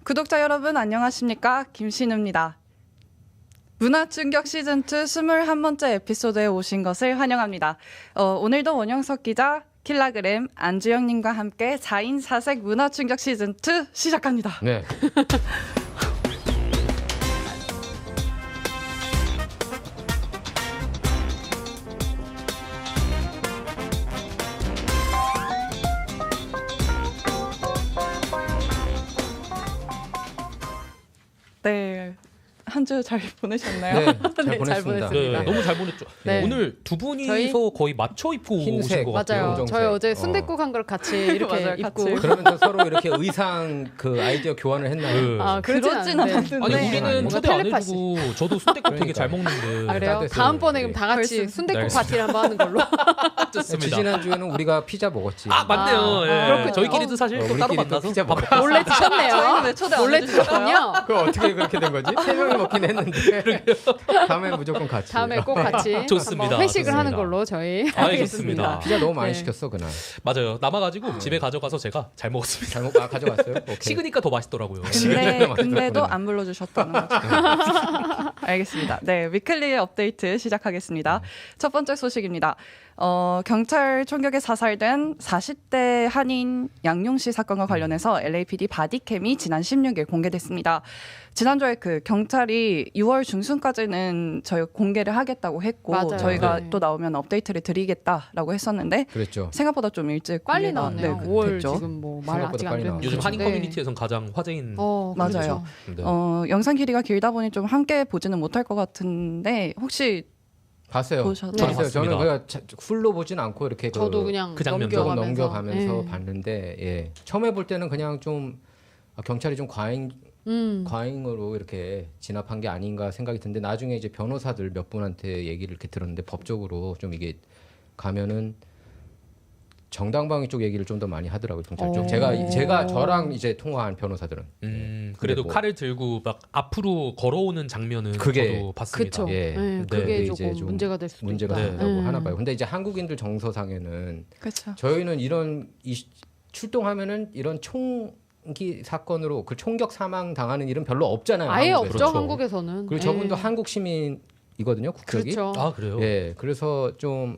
구독자 여러분 안녕하십니까? 김신우입니다. 문화충격 시즌2 21번째 에피소드에 오신 것을 환영합니다. 오늘도 원영석 기자, 킬라그램, 안주영님과 함께 4인 4색 문화충격 시즌2 시작합니다. 네. 네. 한 주 잘 보내셨나요? 네, 잘 네, 보냈습니다. 잘 보냈습니다. 네, 너무 잘 보냈죠. 네. 오늘 두 분이서 저희? 거의 맞춰 입고 흰색. 오신 것 같아요. 맞아요. 검정색. 저희 어제 순댓국 한 그릇 같이 이렇게 맞아요, 입고. 같이. 그러면서 서로 이렇게 의상 그 아이디어 교환을 했나요? 네. 아, 그러진 않은데. 아니 네. 우리는 뭔가 초대 안 텔레파시. 해주고 저도 순댓국 되게 그러니까. 잘 먹는데. 아, 그래요? 따뜻해요. 다음번에 그럼 네. 다 같이 벌써- 순댓국 네, 파티를 한번 하는 걸로. 좋습니다. 지난주에는 우리가 피자 먹었지. 아 맞네요. 아, 예. 그렇군요. 저희끼리도 사실 또 따로 우리끼리 또 만나서 피자 밥 먹었어요. 몰래 드셨네요. 저희는 왜 초대 안 몰래 해주셨어요? 드셨군요. 그거 어떻게 그렇게 된 거지? 세 명이 먹긴 했는데. 다음에 무조건 같이. 다음에 꼭 같이 좋습니다. 한번 회식을 좋습니다. 하는 걸로 저희 알겠습니다. 피자 너무 많이 네. 시켰어 그날. 맞아요. 남아가지고 집에 가져가서 제가 잘 먹었습니다. 잘못 가져갔어요? 오케이. 식으니까 더 맛있더라고요. 근데도 안 불러주셨다는 거죠. 알겠습니다. 네, 위클리 업데이트 시작하겠습니다. 첫 번째 소식입니다. 경찰 총격에 사살된 40대 한인 양용씨 사건과 관련해서 LAPD 바디캠이 지난 16일 공개됐습니다. 지난주에 그 경찰이 6월 중순까지는 저희 공개를 하겠다고 했고 맞아요. 저희가 네. 또 나오면 업데이트를 드리겠다라고 했었는데 그랬죠. 생각보다 좀 일찍 빨리 공개가, 나왔네요. 네, 5월 됐죠. 지금 뭐 말 생각보다 아직 안 빨리 됐는데. 요즘 한인 네. 커뮤니티에선 가장 화제인. 맞아요. 그렇죠. 네. 영상 길이가 길다 보니 좀 함께 보지는 못할 것 같은데 혹시 봤어요. 보셨나요? 저도 봤어요. 저는 봤습니다. 그냥 풀로 보진 않고 이렇게 저도 그냥 그 장면 조금 넘겨가면서, 넘겨가면서 네. 봤는데 예. 처음에 볼 때는 그냥 좀 경찰이 좀 과잉으로 이렇게 진압한 게 아닌가 생각이 드는데 나중에 이제 변호사들 몇 분한테 얘기를 이렇게 들었는데 법적으로 좀 이게 가면은 정당방위 쪽 얘기를 좀 더 많이 하더라고요 경찰 쪽. 오. 제가 저랑 이제 통화한 변호사들은 그래도 뭐- 칼을 들고 막 앞으로 걸어오는 장면은 그게- 저도 봤습니다. 그렇죠. 예. 네, 네. 그게 근데 조금 이제 좀 문제가 될 수도 문제가 있다. 된다고 네. 하나 봐요. 근데 이제 한국인들 정서상에는 그렇죠. 저희는 이런 출동하면은 이런 총기 사건으로 그 총격 사망 당하는 일은 별로 없잖아요. 아예 한국에서. 없죠 그렇죠. 한국에서는. 그리고 예. 저분도 한국 시민이거든요. 국적이. 그렇죠. 아 그래요? 예. 그래서 좀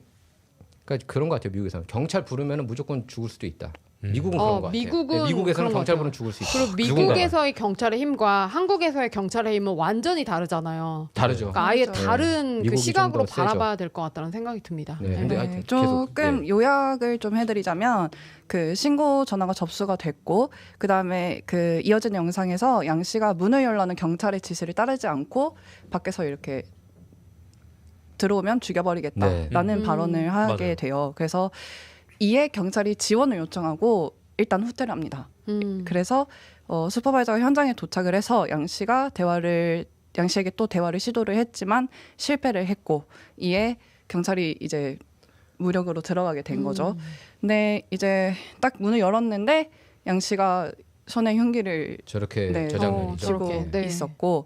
그러니까 그런 것 같아요. 미국에서는 경찰 부르면은 무조건 죽을 수도 있다. 미국은 그런 것 같아요. 미국은 예, 미국에서는 그런 것 경찰 같아요. 부르면 죽을 수 있다. 그리고 누군가가. 미국에서의 경찰의 힘과 한국에서의 경찰의 힘은 완전히 다르잖아요. 다르죠. 그러니까 아예 맞아요. 다른 그 미국이 시각으로 좀더 세죠. 바라봐야 될 것 같다는 생각이 듭니다. 네, 근데 네, 하여튼 계속, 조금 예. 요약을 좀 해드리자면 그 신고 전화가 접수가 됐고 그 다음에 그 이어진 영상에서 양 씨가 문을 열라는 경찰의 지시를 따르지 않고 밖에서 이렇게 들어오면 죽여버리겠다라는 네. 발언을 하게 맞아요. 돼요. 그래서 이에 경찰이 지원을 요청하고 일단 후퇴를 합니다. 그래서 슈퍼바이저가 현장에 도착을 해서 양 씨에게 또 대화를 시도를 했지만 실패를 했고 이에 경찰이 이제 무력으로 들어가게 된 거죠. 근데 이제 딱 문을 열었는데 양 씨가 손에 흉기를 저렇게 네, 저장면이죠. 쥐고 저렇게, 네. 있었고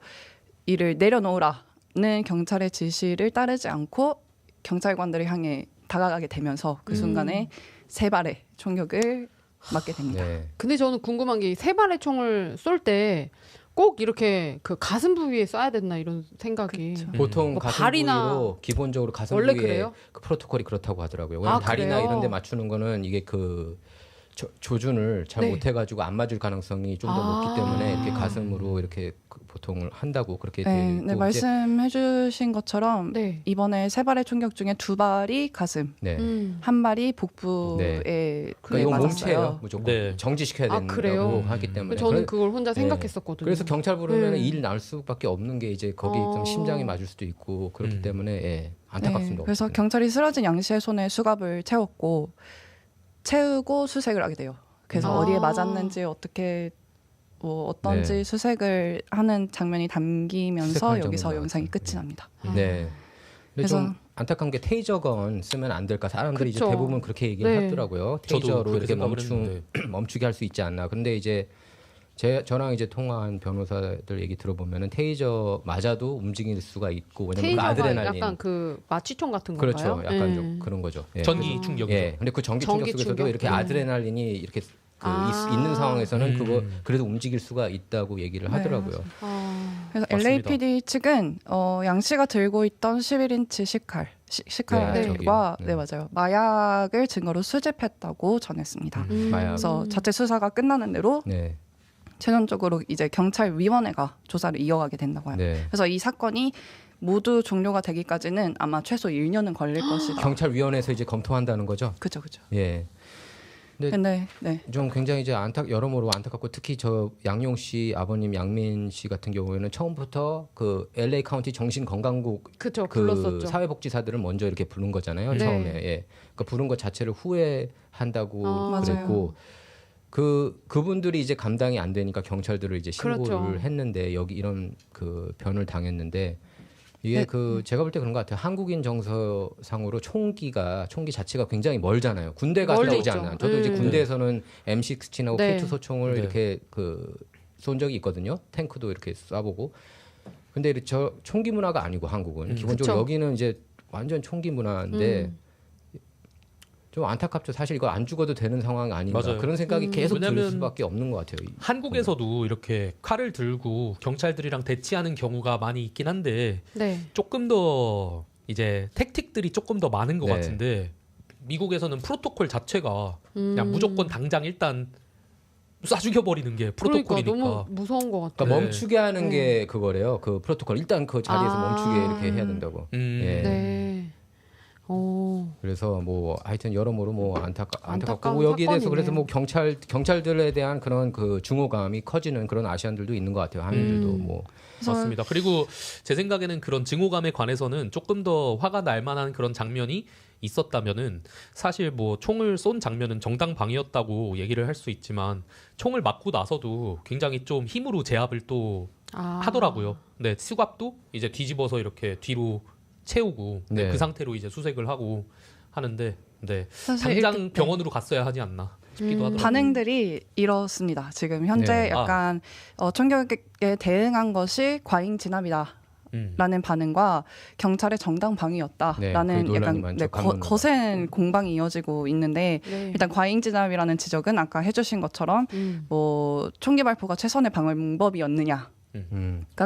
이를 내려놓으라는 경찰의 지시를 따르지 않고 경찰관들을 향해 다가가게 되면서 그 순간에 세 발의 총격을 맞게 됩니다. 네. 근데 저는 궁금한 게 세 발의 총을 쏠 때 꼭 이렇게 그 가슴 부위에 쏴야 됐나 이런 생각이. 그쵸. 보통 뭐 가슴 발이나- 부위로 기본적으로 가슴 원래 부위에 그래요? 그 프로토콜이 그렇다고 하더라고요. 왜냐면 아, 다리나 그래요? 이런 데 맞추는 거는 이게 그 조준을 잘 네. 못해가지고 안 맞을 가능성이 좀 더 아. 높기 때문에 이렇게 가슴으로 이렇게 보통 한다고 그렇게 돼 네, 있고 네, 말씀해주신 것처럼 네. 이번에 세 발의 총격 중에 두 발이 가슴, 네. 한 발이 복부에 그러니까 이건 맞았어요. 몸체예요. 무조건 네. 정지시켜야 아, 된다고 그래요? 하기 때문에. 저는 그걸 혼자 네. 생각했었거든요. 그래서 경찰 부르면 네. 일 나올 수밖에 없는 게 이제 거기 좀 심장이 맞을 수도 있고 그렇기 때문에 예, 안타깝습니다. 네, 그래서 어쨌든. 경찰이 쓰러진 양 씨의 손에 수갑을 채우고 수색을 하게 돼요. 그래서 아. 어디에 맞았는지 어떻게 어떤지 네. 수색을 하는 장면이 담기면서 수색할 여기서 정도는 영상이 나왔죠. 끝이 납니다. 네. 근데 그래서- 좀 안타까운 게 테이저건 쓰면 안 될까 사람들이 이제 그쵸. 대부분 그렇게 얘기를 네. 하더라고요. 저도 테이저로 그렇게 이렇게 생각을 했는데. 멈추게 할 수 있지 않나. 근데 이제 저랑 이제 통화한 변호사들 얘기 들어보면은 테이저 맞아도 움직일 수가 있고 왜냐면 그 테이저가 아드레날린 약간 그 마취총 같은 그렇죠. 건가요? 약간 예. 좀 그런 거죠. 예. 전기 충격이죠. 예. 근데 그 전기 전기 충격 속에서도 충격? 이렇게 네. 아드레날린이 이렇게 있는 상황에서는 그거 그래도 움직일 수가 있다고 얘기를 네, 하더라고요. 그래서 맞습니다. LAPD 측은 양 씨가 들고 있던 11인치 시칼과 네, 맞아요. 마약을 증거로 수집했다고 전했습니다. 마약. 그래서 자체 수사가 끝나는 대로 네. 최종적으로 이제 경찰위원회가 조사를 이어가게 된다고 해요. 네. 그래서 이 사건이 모두 종료가 되기까지는 아마 최소 1년은 걸릴 것이다. 경찰위원회에서 이제 검토한다는 거죠. 그죠. 예. 근데 네. 좀 굉장히 이제 여러모로 안타깝고 특히 저 양용 씨 아버님 양민 씨 같은 경우에는 처음부터 그 LA 카운티 정신건강국 그쵸, 그 불렀었죠. 사회복지사들을 먼저 이렇게 부른 거잖아요. 네. 처음에. 예. 그러니까 부른 것 자체를 후회한다고 그랬고 그분들이 이제 감당이 안 되니까 경찰들을 이제 신고를 그렇죠. 했는데 여기 이런 그 변을 당했는데 이게 그 제가 볼 때 그런 것 같아요. 한국인 정서상으로 총기 자체가 굉장히 멀잖아요. 군대 갔다 멀리 오지 있죠. 않아요. 저도 이제 군대에서는 M16하고 네. K2 소총을 네. 이렇게 쏜 적이 있거든요. 탱크도 이렇게 쏴보고. 근데 저 총기 문화가 아니고 한국은 기본적으로 그쵸. 여기는 이제 완전 총기 문화인데 좀 안타깝죠. 사실 이거 안 죽어도 되는 상황이 아닌가 맞아요. 그런 생각이 계속 들 왜냐면 수밖에 없는 것 같아요. 한국에서도 이렇게 칼을 들고 경찰들이랑 대치하는 경우가 많이 있긴 한데 네. 조금 더 이제 택틱들이 조금 더 많은 것 네. 같은데 미국에서는 프로토콜 자체가 그냥 무조건 당장 일단 쏴 죽여버리는 게 그러니까 프로토콜이니까. 너무 무서운 것 같아요. 그러니까 네. 멈추게 하는 게 그거래요. 그 프로토콜 일단 그 자리에서 멈추게 이렇게 해야 된다고. 예. 네. 그래서 뭐 하여튼 여러모로 뭐 안타깝고 안타까운 뭐 여기에 대해서 그래서 사건이네요. 뭐 경찰들에 대한 그런 그 증오감이 커지는 그런 아시안들도 있는 것 같아요. 한인들도 뭐 맞습니다. 그리고 제 생각에는 그런 증오감에 관해서는 조금 더 화가 날 만한 그런 장면이 있었다면은 사실 뭐 총을 쏜 장면은 정당방위였다고 얘기를 할 수 있지만 총을 맞고 나서도 굉장히 좀 힘으로 제압을 또 하더라고요. 네, 수갑도 이제 뒤집어서 이렇게 뒤로 채우고 네, 네. 그 상태로 이제 수색을 하고 하는데 네, 사실 당장 이렇게- 병원으로 갔어야 하지 않나 싶기도 하더라고요. 반응들이 이렇습니다. 지금 현재 네. 약간 총격에 대응한 것이 과잉 진압이다. 라는 반응과 경찰의 정당 방위였다라는 네, 그 논란이 약간 많죠. 감론론. 거센 공방이 이어지고 있는데 네. 일단 과잉 진압이라는 지적은 아까 해주신 것처럼 뭐 총기 발포가 최선의 방법이었느냐가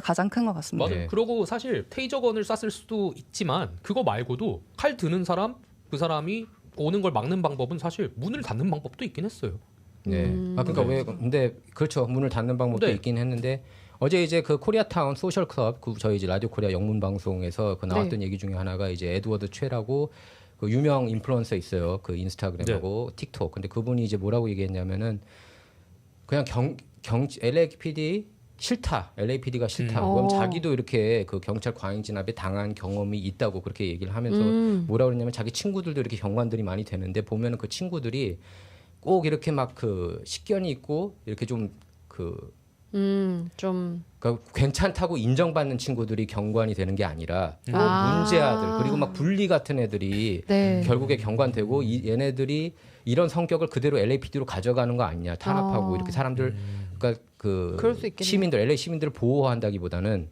가장 큰 것 같습니다. 맞아요. 네. 그러고 사실 테이저건을 쐈을 수도 있지만 그거 말고도 칼 드는 사람 그 사람이 오는 걸 막는 방법은 사실 문을 닫는 방법도 있긴 했어요. 네. 그러니까 왜 근데 그렇죠. 문을 닫는 방법도 네. 있긴 했는데 어제 이제 그 코리아타운 소셜 클럽 저희 이제 라디오 코리아 영문 방송에서 그 나왔던 얘기 중에 하나가 이제 에드워드 최라고 그 유명 인플루언서 있어요. 그 인스타그램하고 틱톡. 근데 그분이 이제 뭐라고 얘기했냐면은 그냥 LAPD 싫다. LAPD가 싫다. 그럼 자기도 이렇게 그 경찰 과잉 진압에 당한 경험이 있다고 그렇게 얘기를 하면서 뭐라 그러냐면 자기 친구들도 이렇게 경관들이 많이 되는데 보면은 그 친구들이 꼭 이렇게 막 그 식견이 있고 이렇게 좀 그러니까 괜찮다고 인정받는 친구들이 경관이 되는 게 아니라 꼭 아. 문제아들 그리고 막 bully 같은 애들이 네. 결국에 경관되고 얘네들이 이런 성격을 그대로 LAPD로 가져가는 거 아니냐 탄압하고 이렇게 사람들 그러니까 그 그럴 수 있겠네요. 시민들 LA 시민들을 보호한다기보다는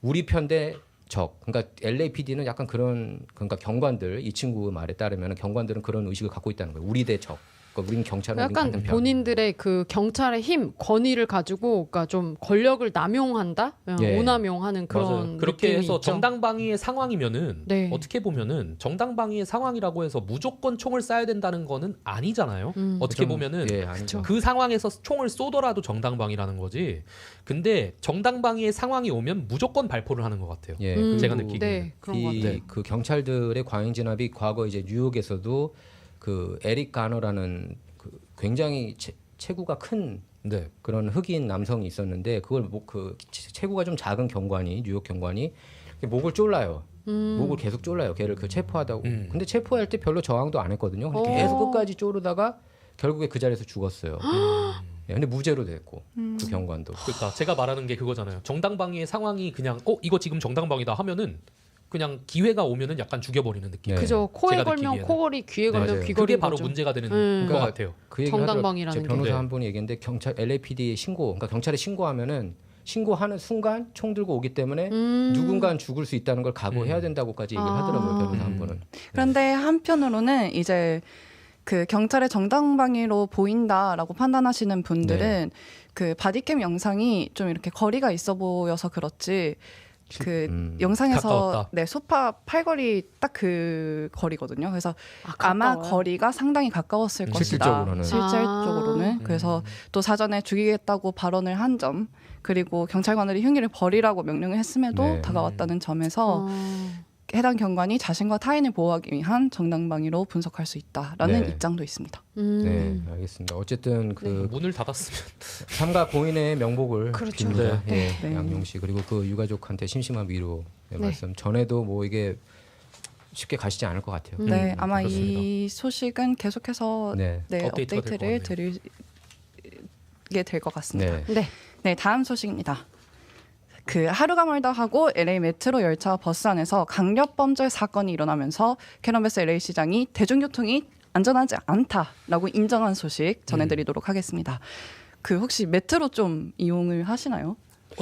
우리 편대 적 그러니까 LAPD는 약간 그런 그러니까 경관들 이 친구 말에 따르면 경관들은 그런 의식을 갖고 있다는 거예요. 우리 대 적. 그러니까 우린 경찰은 우린 약간 같은 편. 본인들의 그 경찰의 힘, 권위를 가지고 그러니까 좀 권력을 남용한다, 예. 오남용하는 그런 맞아요. 그렇게 느낌이 해서 있죠. 정당방위의 상황이면은 네. 어떻게 보면은 정당방위의 상황이라고 해서 무조건 총을 쏴야 된다는 거는 아니잖아요. 어떻게 좀, 보면은 예, 아니죠. 그 상황에서 총을 쏘더라도 정당방위라는 거지. 근데 정당방위의 상황이 오면 무조건 발포를 하는 것 같아요. 예, 제가 그리고 느끼기에는. 네, 그런 것 같아요. 그 경찰들의 과잉 진압이 과거 이제 뉴욕에서도 그 에릭 가너라는 그 굉장히 체구가 큰 네. 그런 흑인 남성이 있었는데 그걸 그 체구가 좀 작은 경관이 뉴욕 경관이 목을 졸라요. 목을 계속 졸라요. 걔를 그 체포하다고. 근데 체포할 때 별로 저항도 안 했거든요. 근데 계속 끝까지 쪼르다가 결국에 그 자리에서 죽었어요. 예, 근데 무죄로 됐고 그 경관도. 그러니까 제가 말하는 게 그거잖아요. 정당방위의 상황이 그냥 이거 지금 정당방위다 하면은 그냥 기회가 오면은 약간 죽여버리는 느낌. 네. 그죠. 코에 제가 걸면 느끼기에는. 코걸이, 귀에 걸면 맞아요. 귀걸이 그게 바로 거죠. 문제가 되는 음. 것 같아요. 그 얘기 정당방위라는 제 게. 변호사 네. 한 분이 얘기했는데 경찰 LAPD 신고, 그러니까 경찰에 신고하면은 신고하는 순간 총 들고 오기 때문에 누군가는 죽을 수 있다는 걸 각오해야 된다고까지 얘기를 하더라고요 변호사 한 분은. 그런데 한편으로는 이제 그 경찰의 정당방위로 보인다라고 판단하시는 분들은 그 바디캠 영상이 좀 이렇게 거리가 있어 보여서 그렇지 그 영상에서 가까웠다. 네 소파 팔걸이 딱 그 거리거든요. 그래서 아, 아마 가까워요? 거리가 상당히 가까웠을 것이다. 실질적으로는. 실질적으로는. 그래서 또 사전에 죽이겠다고 발언을 한 점, 그리고 경찰관들이 흉기를 버리라고 명령을 했음에도 네. 다가왔다는 점에서 해당 경관이 자신과 타인을 보호하기 위한 정당방위로 분석할 수 있다라는 네. 입장도 있습니다. 네, 알겠습니다. 어쨌든 그 문을 닫았으면 삼가 고인의 명복을 그렇죠. 빕니다. 네. 예, 네. 양용 씨 그리고 그 유가족한테 심심한 위로의 네. 말씀 전에도 뭐 이게 쉽게 가시지 않을 것 같아요. 네, 아마 그렇습니다. 이 소식은 계속해서 네. 네, 업데이트가 될것 업데이트를 같네요. 드리게 될 것 같습니다. 네. 네. 네, 다음 소식입니다. 그 하루가 멀다 하고 LA 메트로 열차와 버스 안에서 강력 범죄 사건이 일어나면서 캐넌베스 LA 시장이 대중교통이 안전하지 않다라고 인정한 소식 전해드리도록 하겠습니다. 그 혹시 메트로 좀 이용을 하시나요?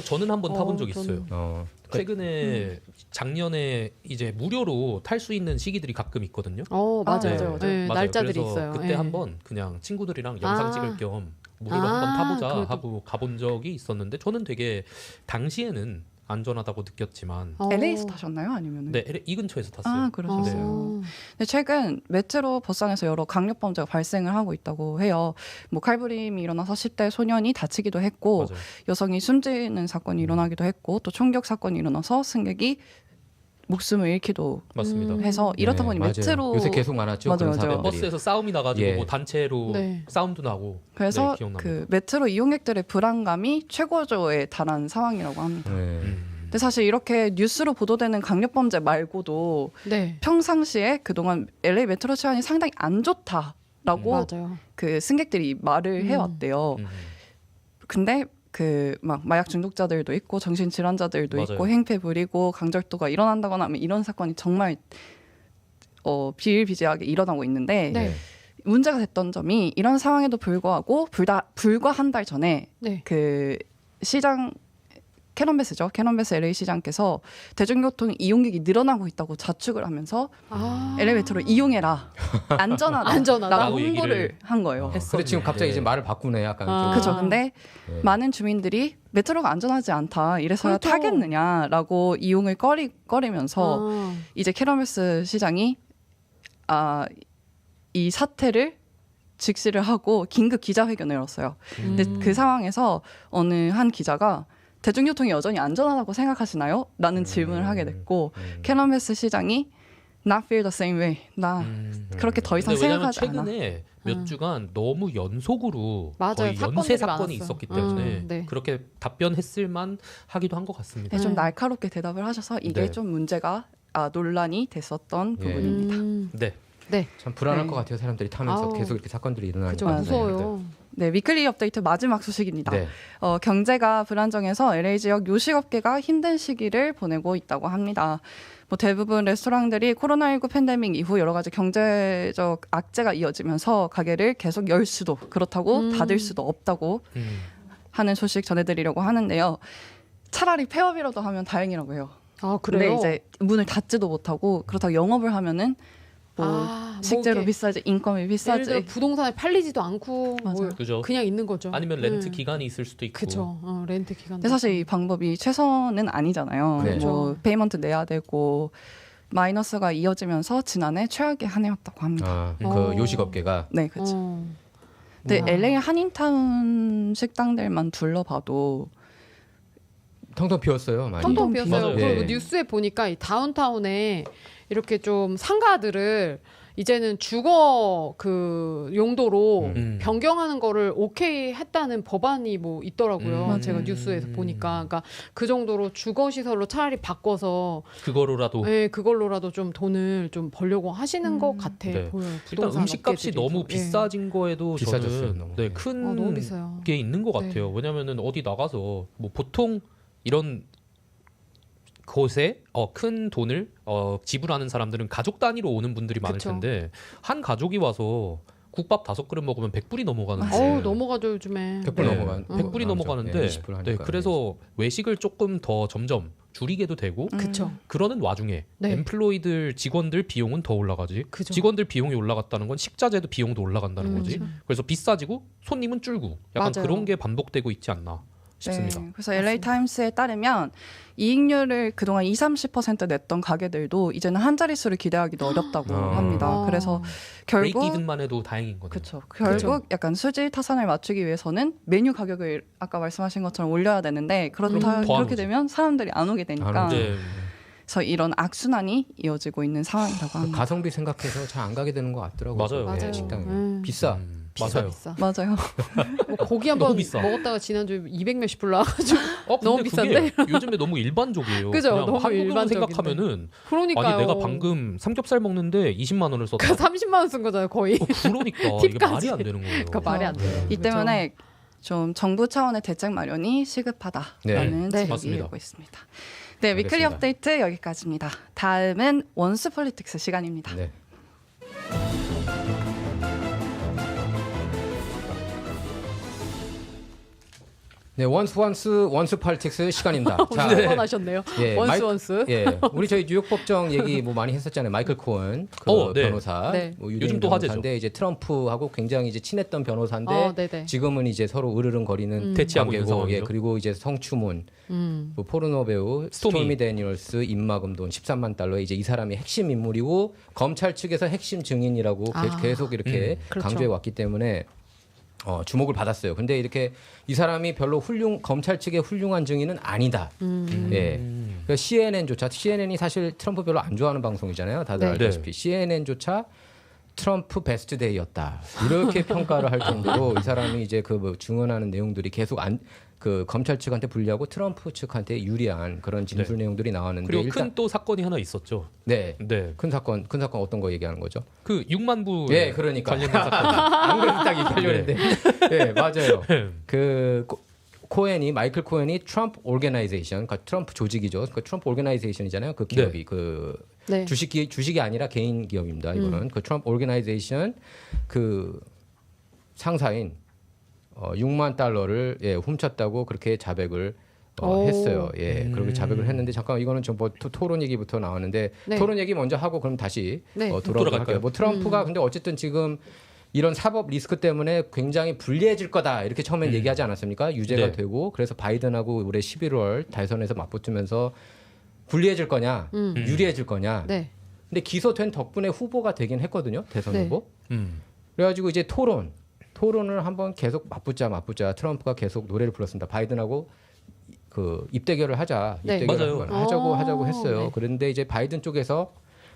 저는 한번 타본 적 저는- 있어요. 그러니까 최근에 작년에 이제 무료로 탈 수 있는 시기들이 가끔 있거든요. 맞아요. 네, 네, 맞아요. 날짜들이 그래서 있어요. 그때 네. 한번 그냥 친구들이랑 영상 아. 찍을 겸 무료로 아, 한번 타보자 그래도. 하고 가본 적이 있었는데 저는 되게 당시에는 안전하다고 느꼈지만 LA에서 타셨나요? 아니면? 네, 이 근처에서 탔어요. 아, 그러셨어요. 어. 네, 최근 메트로 버스 안에서 여러 강력 범죄가 발생을 하고 있다고 해요. 뭐 칼부림이 일어나서 10대 소년이 다치기도 했고 맞아요. 여성이 숨지는 사건이 일어나기도 했고 또 총격 사건이 일어나서 승객이 목숨을 잃기도 맞습니다. 해서 이렇다 보니 맞아요. 메트로 요새 계속 많았죠. 맞아요, 그런 맞아요. 사건들이. 버스에서 싸움이 나가지고 예. 뭐 단체로 네. 싸움도 나고 그래서 네, 기억납니다. 그 메트로 이용객들의 불안감이 최고조에 달한 상황이라고 합니다. 네. 근데 사실 이렇게 뉴스로 보도되는 강력범죄 말고도 네. 평상시에 그동안 LA 메트로 치안이 상당히 안 좋다라고 맞아요. 그 승객들이 말을 해왔대요. 근데 그 막 마약 중독자들도 있고 정신 질환자들도 맞아요. 있고 행패 부리고 강절도가 일어난다거나 하면 이런 사건이 정말 비일비재하게 일어나고 있는데 네. 문제가 됐던 점이 이런 상황에도 불구하고 불과 한 달 전에 네. 그 시장 캐넌베스죠. 캐넌베스 LA 시장께서 대중교통 이용객이 늘어나고 있다고 자축을 하면서 아. LA 메트로 이용해라. 안전하다라고 안전하다. 얘기를 홍보를 한 거예요. 그래 지금 갑자기 네. 이제 말을 바꾸네. 약간 아. 좀. 그렇죠. 근데 네. 많은 주민들이 메트로가 안전하지 않다. 이래서야 그렇죠. 타겠느냐라고 이용을 꺼리면서 이제 캐넌베스 시장이 이 사태를 직시를 하고 긴급 기자회견을 열었어요. 근데 그 상황에서 어느 한 기자가 대중교통이 여전히 안전하다고 생각하시나요? 라는 질문을 하게 됐고 캐넌베스 시장이 not feel the same way. 나 그렇게 더 이상 근데 왜냐면 생각하지 않아. 최근에 몇 주간 너무 연속으로 맞아요. 거의 연쇄 사건들이 사건이 많았어요. 있었기 때문에 네. 그렇게 답변했을만 하기도 한 것 같습니다. 네, 좀 네. 날카롭게 대답을 하셔서 이게 네. 좀 문제가 논란이 됐었던 예. 부분입니다. 네. 네. 참 불안할 네. 것 같아요. 사람들이 타면서 아우. 계속 이렇게 사건들이 일어나는 그죠. 거 무서워요. 네, 위클리 업데이트 마지막 소식입니다. 네. 경제가 불안정해서 LA 지역 요식업계가 힘든 시기를 보내고 있다고 합니다. 뭐 대부분 레스토랑들이 코로나19 팬데믹 이후 여러 가지 경제적 악재가 이어지면서 가게를 계속 열 수도 그렇다고 닫을 수도 없다고 하는 소식 전해드리려고 하는데요. 차라리 폐업이라도 하면 다행이라고 해요. 아, 근데 그래요? 이제 문을 닫지도 못하고 그렇다고 영업을 하면은 뭐 식재료 이렇게 비싸지, 인건비 예를 비싸지. 들어 부동산에 팔리지도 않고 뭐 맞아요. 그죠. 그냥 있는 거죠. 아니면 렌트 기간이 있을 수도 있고. 그죠. 렌트 기간. 근데 사실 이 방법이 최선은 아니잖아요. 네. 뭐 페이먼트 내야 되고 마이너스가 이어지면서 지난해 최악의 한 해였다고 합니다. 그 어. 요식업계가 네, 그렇죠. 어. 근데 와. LA 한인타운 식당들만 둘러봐도 텅텅 비었어요. 많이. 텅텅 텅텅 비었어요. 비었어요. 그리고 예. 뉴스에 보니까 이 다운타운에 이렇게 좀 상가들을 이제는 주거 그 용도로 변경하는 거를 오케이 했다는 법안이 뭐 있더라고요. 제가 뉴스에서 보니까 그러니까 그 정도로 주거 시설로 차라리 바꿔서 그거로라도 그걸로라도 좀 돈을 좀 벌려고 하시는 것 같아 네. 보여요. 일단 부동산 음식값이 업계들이. 너무 예. 비싸진 거에도 비싸졌어요, 저는 너무. 네, 너무 큰 비싸요. 게 있는 것 네. 같아요. 왜냐면은 어디 나가서 뭐 보통 이런 곳에 큰 돈을 지불하는 사람들은 가족 단위로 오는 분들이 많을 그쵸. 텐데 한 가족이 와서 국밥 5그릇 먹으면 100불이 넘어가는데 어우 넘어가죠 요즘에. 100불 네, 넘어간 100불이 넘어가는데 네, 20불 하니까. 네, 그래서 외식을 조금 더 점점 줄이게도 되고 그쵸. 그러는 와중에 네. 엠플로이들 직원들 비용은 더 올라가지. 그죠. 직원들 비용이 올라갔다는 건 식자재도 비용도 올라간다는 거지. 그쵸. 그래서 비싸지고 손님은 줄고 약간 맞아요. 그런 게 반복되고 있지 않나 싶습니다. 네, 그래서 LA 타임스에 따르면 이익률을 그동안 20-30% 냈던 가게들도 이제는 한 자릿수를 기대하기도 어렵다고 합니다. 아. 그래서 브레이크 결국 이븐만 해도 다행인 거네요. 그렇죠. 결국 약간 수지 타산을 맞추기 위해서는 메뉴 가격을 아까 말씀하신 것처럼 올려야 되는데 그럼 그렇게 더하는 거지. 되면 사람들이 안 오게 되니까 안 오죠. 네. 그래서 이런 악순환이 이어지고 있는 상황이라고 합니다. 가성비 생각해서 잘 안 가게 되는 것 같더라고요. 맞아요. 네, 맞아요. 식당에 음. 비싸. 맞아요. 비싸. 맞아요. 뭐 고기 한 너무 번 비싸. 먹었다가 지난주에 200몇십 불 나와가지고 근데 너무 그게 비싼데? 요즘에 너무 일반적이에요. 그죠? 그냥 너무 한국으로 일반적인데. 생각하면은 그러니까요. 아니 내가 방금 삼겹살 먹는데 20만 원을 썼다. 그 30만 원 쓴 거잖아요 거의. 그러니까 이게 팁까지. 말이 안 되는 거예요. 그러니까 말이 안 돼요. 이 때문에 좀 정부 차원의 대책 마련이 시급하다라는 네. 지적이 맞습니다. 오고 있습니다. 네, 위클리 알겠습니다. 업데이트 여기까지입니다. 다음은 원스 폴리틱스 시간입니다. 네. 네, 원스 펄틱스 시간입니다. 자, 번하셨네요. 예, 원스. 예, 우리 저희 뉴욕 법정 얘기 뭐 많이 했었잖아요. 마이클 코언 그 네. 변호사, 네. 뭐 유대인 요즘 또 변호사인데 이제 트럼프하고 굉장히 이제 친했던 변호사인데 네네. 지금은 이제 서로 으르렁거리는 대치하고 있는 관계고, 예, 상황이죠. 그리고 이제 성추문, 뭐 포르노 배우 스토미. 스토미 데니얼스 입막음 돈 13만 달러 이제 이 사람이 핵심 인물이고 검찰 측에서 핵심 증인이라고 계속 이렇게 그렇죠. 강조해 왔기 때문에 주목을 받았어요. 근데 이렇게 이 사람이 별로 검찰 측의 훌륭한 증인은 아니다. 예. 그러니까 CNN이 사실 트럼프 별로 안 좋아하는 방송이잖아요. 다들 네. 알다시피 CNN조차 트럼프 베스트 데이였다. 이렇게 평가를 할 정도로 이 사람이 이제 그 증언하는 내용들이 계속 그 검찰 측한테 불리하고 트럼프 측한테 유리한 그런 진술 내용들이 나왔는데 그리고 일단 큰 또 사건이 하나 있었죠. 네. 네. 큰 사건 어떤 거 얘기하는 거죠? 그 6만 부 예, 그러니까. 관련된 사건. 안 그래도 딱 얘기하려는데. 네, 맞아요. 그 마이클 코엔이 트럼프 오르게나이제이션, 그러니까 트럼프 조직이죠. 그 트럼프 오르게나이제이션이잖아요. 그 기업이 그 네. 주식이 아니라 개인 기업입니다. 이거는 그 트럼프 오르게나이제이션 그 상사인 6만 달러를 훔쳤다고 그렇게 자백을 했어요. 예, 그렇게 자백을 했는데 잠깐 이거는 좀 뭐 토론 얘기부터 나왔는데 네. 토론 얘기 먼저 하고 그럼 다시 네. 돌아갈까요? 돌아갈까요? 뭐 트럼프가 근데 어쨌든 지금 이런 사법 리스크 때문에 굉장히 불리해질 거다 이렇게 처음엔 얘기하지 않았습니까? 유죄가 네. 되고 그래서 바이든하고 올해 11월 대선에서 맞붙으면서 불리해질 거냐, 유리해질 거냐. 네. 근데 기소된 덕분에 후보가 되긴 했거든요. 대선 네. 후보. 음. 그래가지고 이제 토론을 한번 계속 맞붙자 트럼프가 계속 노래를 불렀습니다. 바이든하고 그 입대결을 하자. 네. 입대결을 맞아요. 한번 하자고 했어요. 네. 그런데 이제 바이든 쪽에서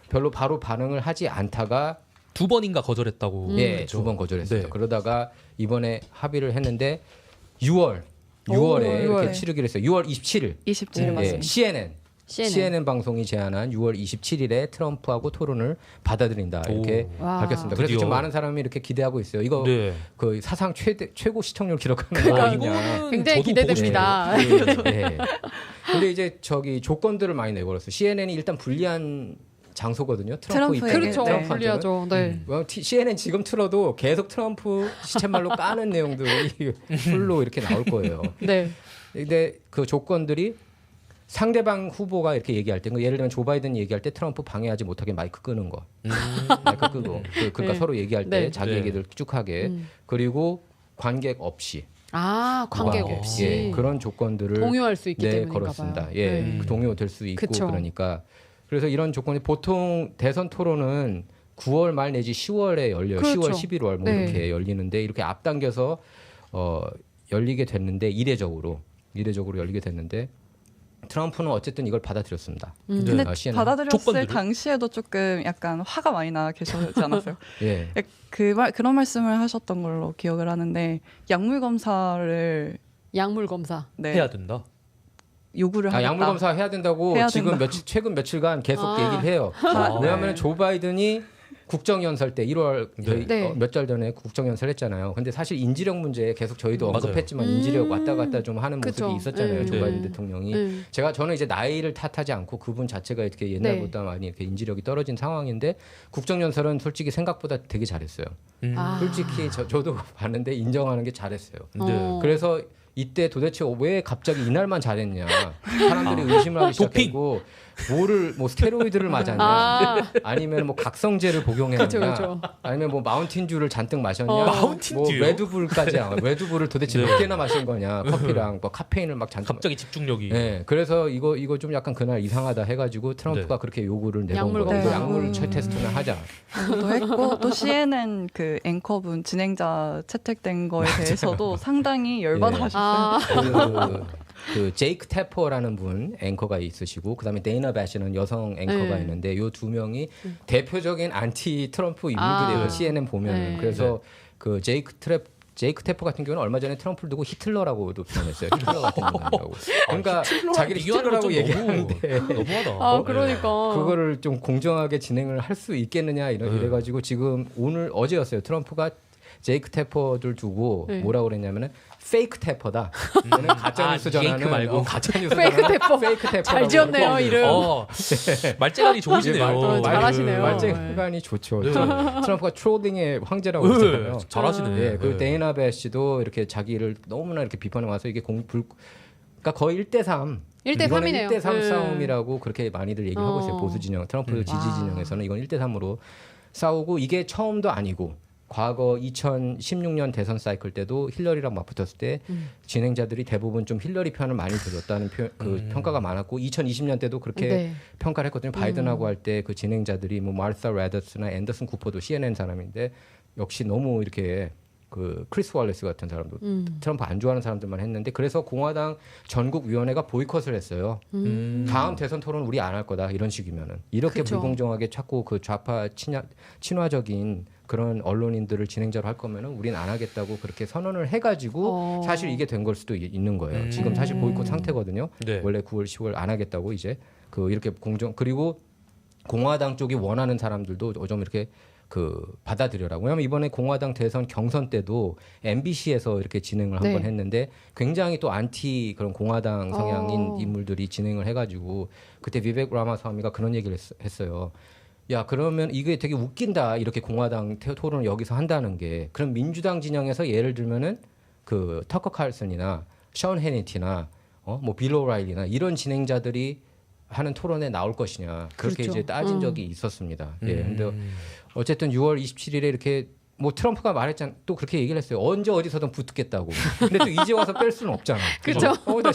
별로 바로 반응을 하지 않다가 2번인가 거절했다고. 예, 그랬죠. 2번 거절했어요. 네. 그러다가 이번에 합의를 했는데 6월에 6월. 이렇게 치르기로 했어요. 6월 27일. 27일 예, 맞습니다. CNN 방송이 제안한 6월 27일에 트럼프하고 토론을 받아들인다 이렇게 오. 와. 밝혔습니다. 그래서 드디어. 지금 많은 사람이 이렇게 기대하고 있어요. 이거 네. 그 사상 최고 시청률 기록하는 거 아니냐. 이거는 굉장히 저도 기대됩니다. 예. 근데 이제 저기 조건들을 많이 내걸었어요. CNN이 일단 불리한 장소거든요. 트럼프 트럼프에게. 입장에. 그렇죠. 네. 불리하죠. 네. CNN 지금 틀어도 계속 트럼프 시쳇말로 까는 내용들이 풀로 이렇게 나올 거예요. 네. 근데 그 조건들이 상대방 후보가 이렇게 얘기할 때, 예를 들면 조 바이든 얘기할 때 트럼프 방해하지 못하게 마이크 끄는 거, 마이크 끄고, 그러니까 네. 서로 얘기할 때 네. 자기 네. 얘기들 쭉 하게, 그리고 관객 없이, 관객 무관객. 없이 예, 그런 조건들을 공유할 수 있기 때문인가 걸었습니다. 봐요. 예, 네. 동요될 수 있고 그쵸. 그러니까 그래서 이런 조건이 보통 대선 토론은 9월 말 내지 10월에 열려요. 그렇죠. 10월, 11월 뭐 네. 이렇게 열리는데 이렇게 앞당겨서 열리게 됐는데 이례적으로 열리게 됐는데 트럼프는 어쨌든 이걸 받아들였습니다. 근데 CNN. 받아들였을 조건들을? 당시에도 조금 약간 화가 많이 나 계셨지 않았어요? 예. 그런 말씀을 하셨던 걸로 기억을 하는데 약물 검사를 약물 검사. 네, 해야 된다. 요구를 하겠다. 약물 검사 해야 된다고 해야 지금 된다고. 최근 며칠간 계속 아. 얘기를 해요. 아. 왜냐하면 조 바이든이 국정연설 때 1월 네. 몇 달 전에 국정연설 했잖아요. 근데 사실 인지력 문제에 계속 저희도 맞아요. 언급했지만 인지력 왔다 갔다 좀 하는 그쵸. 모습이 있었잖아요. 조 네. 바이든 대통령이. 저는 이제 나이를 탓하지 않고 그분 자체가 이렇게 옛날보다 많이 이렇게 인지력이 떨어진 상황인데 국정연설은 솔직히 생각보다 되게 잘했어요. 음. 아. 솔직히 저도 봤는데 인정하는 게 잘했어요. 네. 어. 그래서 이때 도대체 왜 갑자기 이날만 잘했냐 사람들이 의심을 하기 시작했고 뭐를 뭐 스테로이드를 맞았냐 아니면 뭐 각성제를 복용했냐 그쵸. 아니면 뭐 마운틴듀를 잔뜩 마셨냐 마운틴듀요? 뭐 레드불까지 레드불을 도대체 몇 개나 마신 거냐 커피랑 뭐 카페인을 막 잔뜩 갑자기 집중력이. 네, 그래서 이거 좀 약간 그날 이상하다 해가지고 트럼프가 그렇게 요구를 내건 약물 거예요. 검사. 약물 테스트는 하자. 또 했고 또 CNN 그 앵커분 진행자 채택된 거에 대해서도 상당히 열받아하셨어요. 그 제이크 테퍼라는 분 앵커가 있으시고 그다음에 데이나 배시는 여성 앵커가 네. 있는데 요 두 명이 대표적인 안티 트럼프 인물들이에요. CNN 보면은. 네. 그래서 그 제이크 테퍼 같은 경우는 얼마 전에 트럼프를 두고 히틀러라고도 표현했어요. 히틀러 같은 인간이라고. 그러니까 자기를 히틀러라고 얘기하는데 너무하다. 그러니까. 그거를 좀 공정하게 진행을 할 수 있겠느냐 이래가지고 지금 어제였어요. 트럼프가 제이크 테퍼들 두고 뭐라고 그랬냐면은 페이크 테퍼다. 얘는 가짜 뉴스 전하는 제이크 말고 가짜 뉴스 페이크 전하는 테퍼. 페이크 테퍼. 잘 지었네요 이름. 말재간이 좋으시네요. 잘하시네요. 말재간이 좋죠. 네. 트럼프가 트롤링의 황제라고 했잖아요. 잘하시네. 예, 그리고 데이나 배시도 이렇게 자기를 너무나 이렇게 비판해 와서 이게 그러니까 거의 1대3. 1대3이네요. 1대3 싸움이라고 그렇게 많이들 얘기하고 있어요. 보수 진영, 트럼프 지지 진영에서는 이건 1대3으로 싸우고 이게 처음도 아니고 과거 2016년 대선 사이클 때도 힐러리랑 맞붙었을 때 진행자들이 대부분 좀 힐러리 편을 많이 들었다는 평가가 많았고 2020년 때도 그렇게 평가를 했거든요. 바이든하고 할 때 그 진행자들이 뭐 마르사 레더스나 앤더슨 쿠퍼도 CNN 사람인데 역시 너무 이렇게 그 크리스 월레스 같은 사람도 트럼프 안 좋아하는 사람들만 했는데 그래서 공화당 전국위원회가 보이콧을 했어요. 다음 대선 토론 우리 안 할 거다 이런 식이면은 이렇게 그쵸. 불공정하게 자꾸 그 좌파 친화적인 그런 언론인들을 진행자로 할 거면은 우린 안 하겠다고 그렇게 선언을 해가지고 사실 이게 된 걸 수도 있는 거예요. 지금 사실 보이콧 상태거든요. 네. 원래 9월 10월 안 하겠다고 이제 그 이렇게 그리고 공화당 쪽이 원하는 사람들도 좀 이렇게 그 받아들여라고. 왜냐하면 이번에 공화당 대선 경선 때도 MBC에서 이렇게 진행을 한번 했는데 굉장히 또 안티 그런 공화당 성향인 인물들이 진행을 해가지고 그때 비벡 라마스와미가 그런 얘기를 했어요. 야 그러면 이게 되게 웃긴다 이렇게 공화당 토론을 여기서 한다는 게 그럼 민주당 진영에서 예를 들면은 그 터커 칼슨이나 션 해니티나 뭐 빌 오라일리나 이런 진행자들이 하는 토론에 나올 것이냐 그렇게 그렇죠. 이제 따진 적이 있었습니다. 예, 근데 어쨌든 6월 27일에 이렇게 뭐 트럼프가 말했잖아. 또 그렇게 얘기를 했어요. 언제 어디서든 붙겠다고. 근데 또 이제 와서 뺄 수는 없잖아. 그죠. 나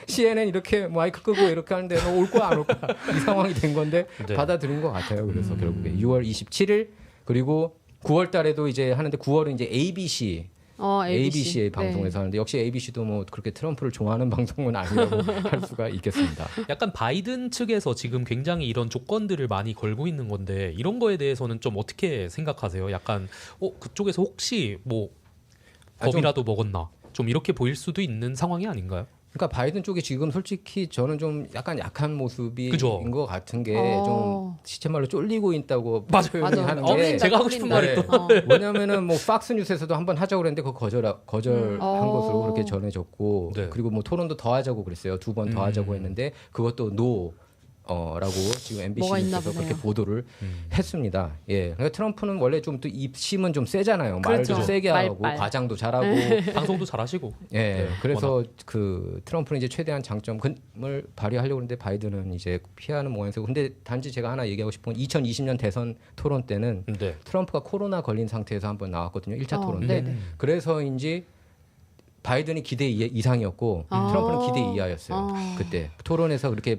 CNN 이렇게 마이크 끄고 이렇게 하는데 너 올 거야 안 올 거야 이 상황이 된 건데 네. 받아들인 것 같아요. 그래서 결국에 6월 27일 그리고 9월 달에도 이제 하는데 9월은 이제 ABC의 방송에서 하는데 역시 ABC도 뭐 그렇게 트럼프를 좋아하는 방송은 아니라고 할 수가 있겠습니다. 약간 바이든 측에서 지금 굉장히 이런 조건들을 많이 걸고 있는 건데 이런 거에 대해서는 좀 어떻게 생각하세요? 약간 그쪽에서 혹시 뭐 겁이라도 먹었나? 좀 이렇게 보일 수도 있는 상황이 아닌가요? 그러니까 바이든 쪽이 지금 솔직히 저는 좀 약간 약한 모습인 그죠. 것 같은 게 좀 시체말로 쫄리고 있다고 맞아요. 표현을 하는 게 어린다, 제가 하고 싶은 말이 또 왜냐면은 뭐 팍스 뉴스에서도 한번 하자고 그랬는데 그거 거절한 것으로 그렇게 전해졌고 네. 그리고 뭐 토론도 더 하자고 그랬어요. 2번 더 하자고 했는데 그것도 라고 지금 MBC에서 그렇게 보도를 했습니다. 예, 그러니까 트럼프는 원래 좀 또 입심은 좀 세잖아요. 말을 좀 그렇죠. 세게 하고 말. 과장도 잘하고 방송도 잘하시고. 예, 네, 그래서 워낙. 그 트럼프는 이제 최대한 장점을 발휘하려고 하는데 바이든은 이제 피하는 모양새고 근데 단지 제가 하나 얘기하고 싶은 건 2020년 대선 토론 때는 네. 트럼프가 코로나 걸린 상태에서 한번 나왔거든요. 1차 토론 때. 네네. 그래서인지 바이든이 기대 이상이었고 트럼프는 기대 이하였어요. 그때 토론에서 그렇게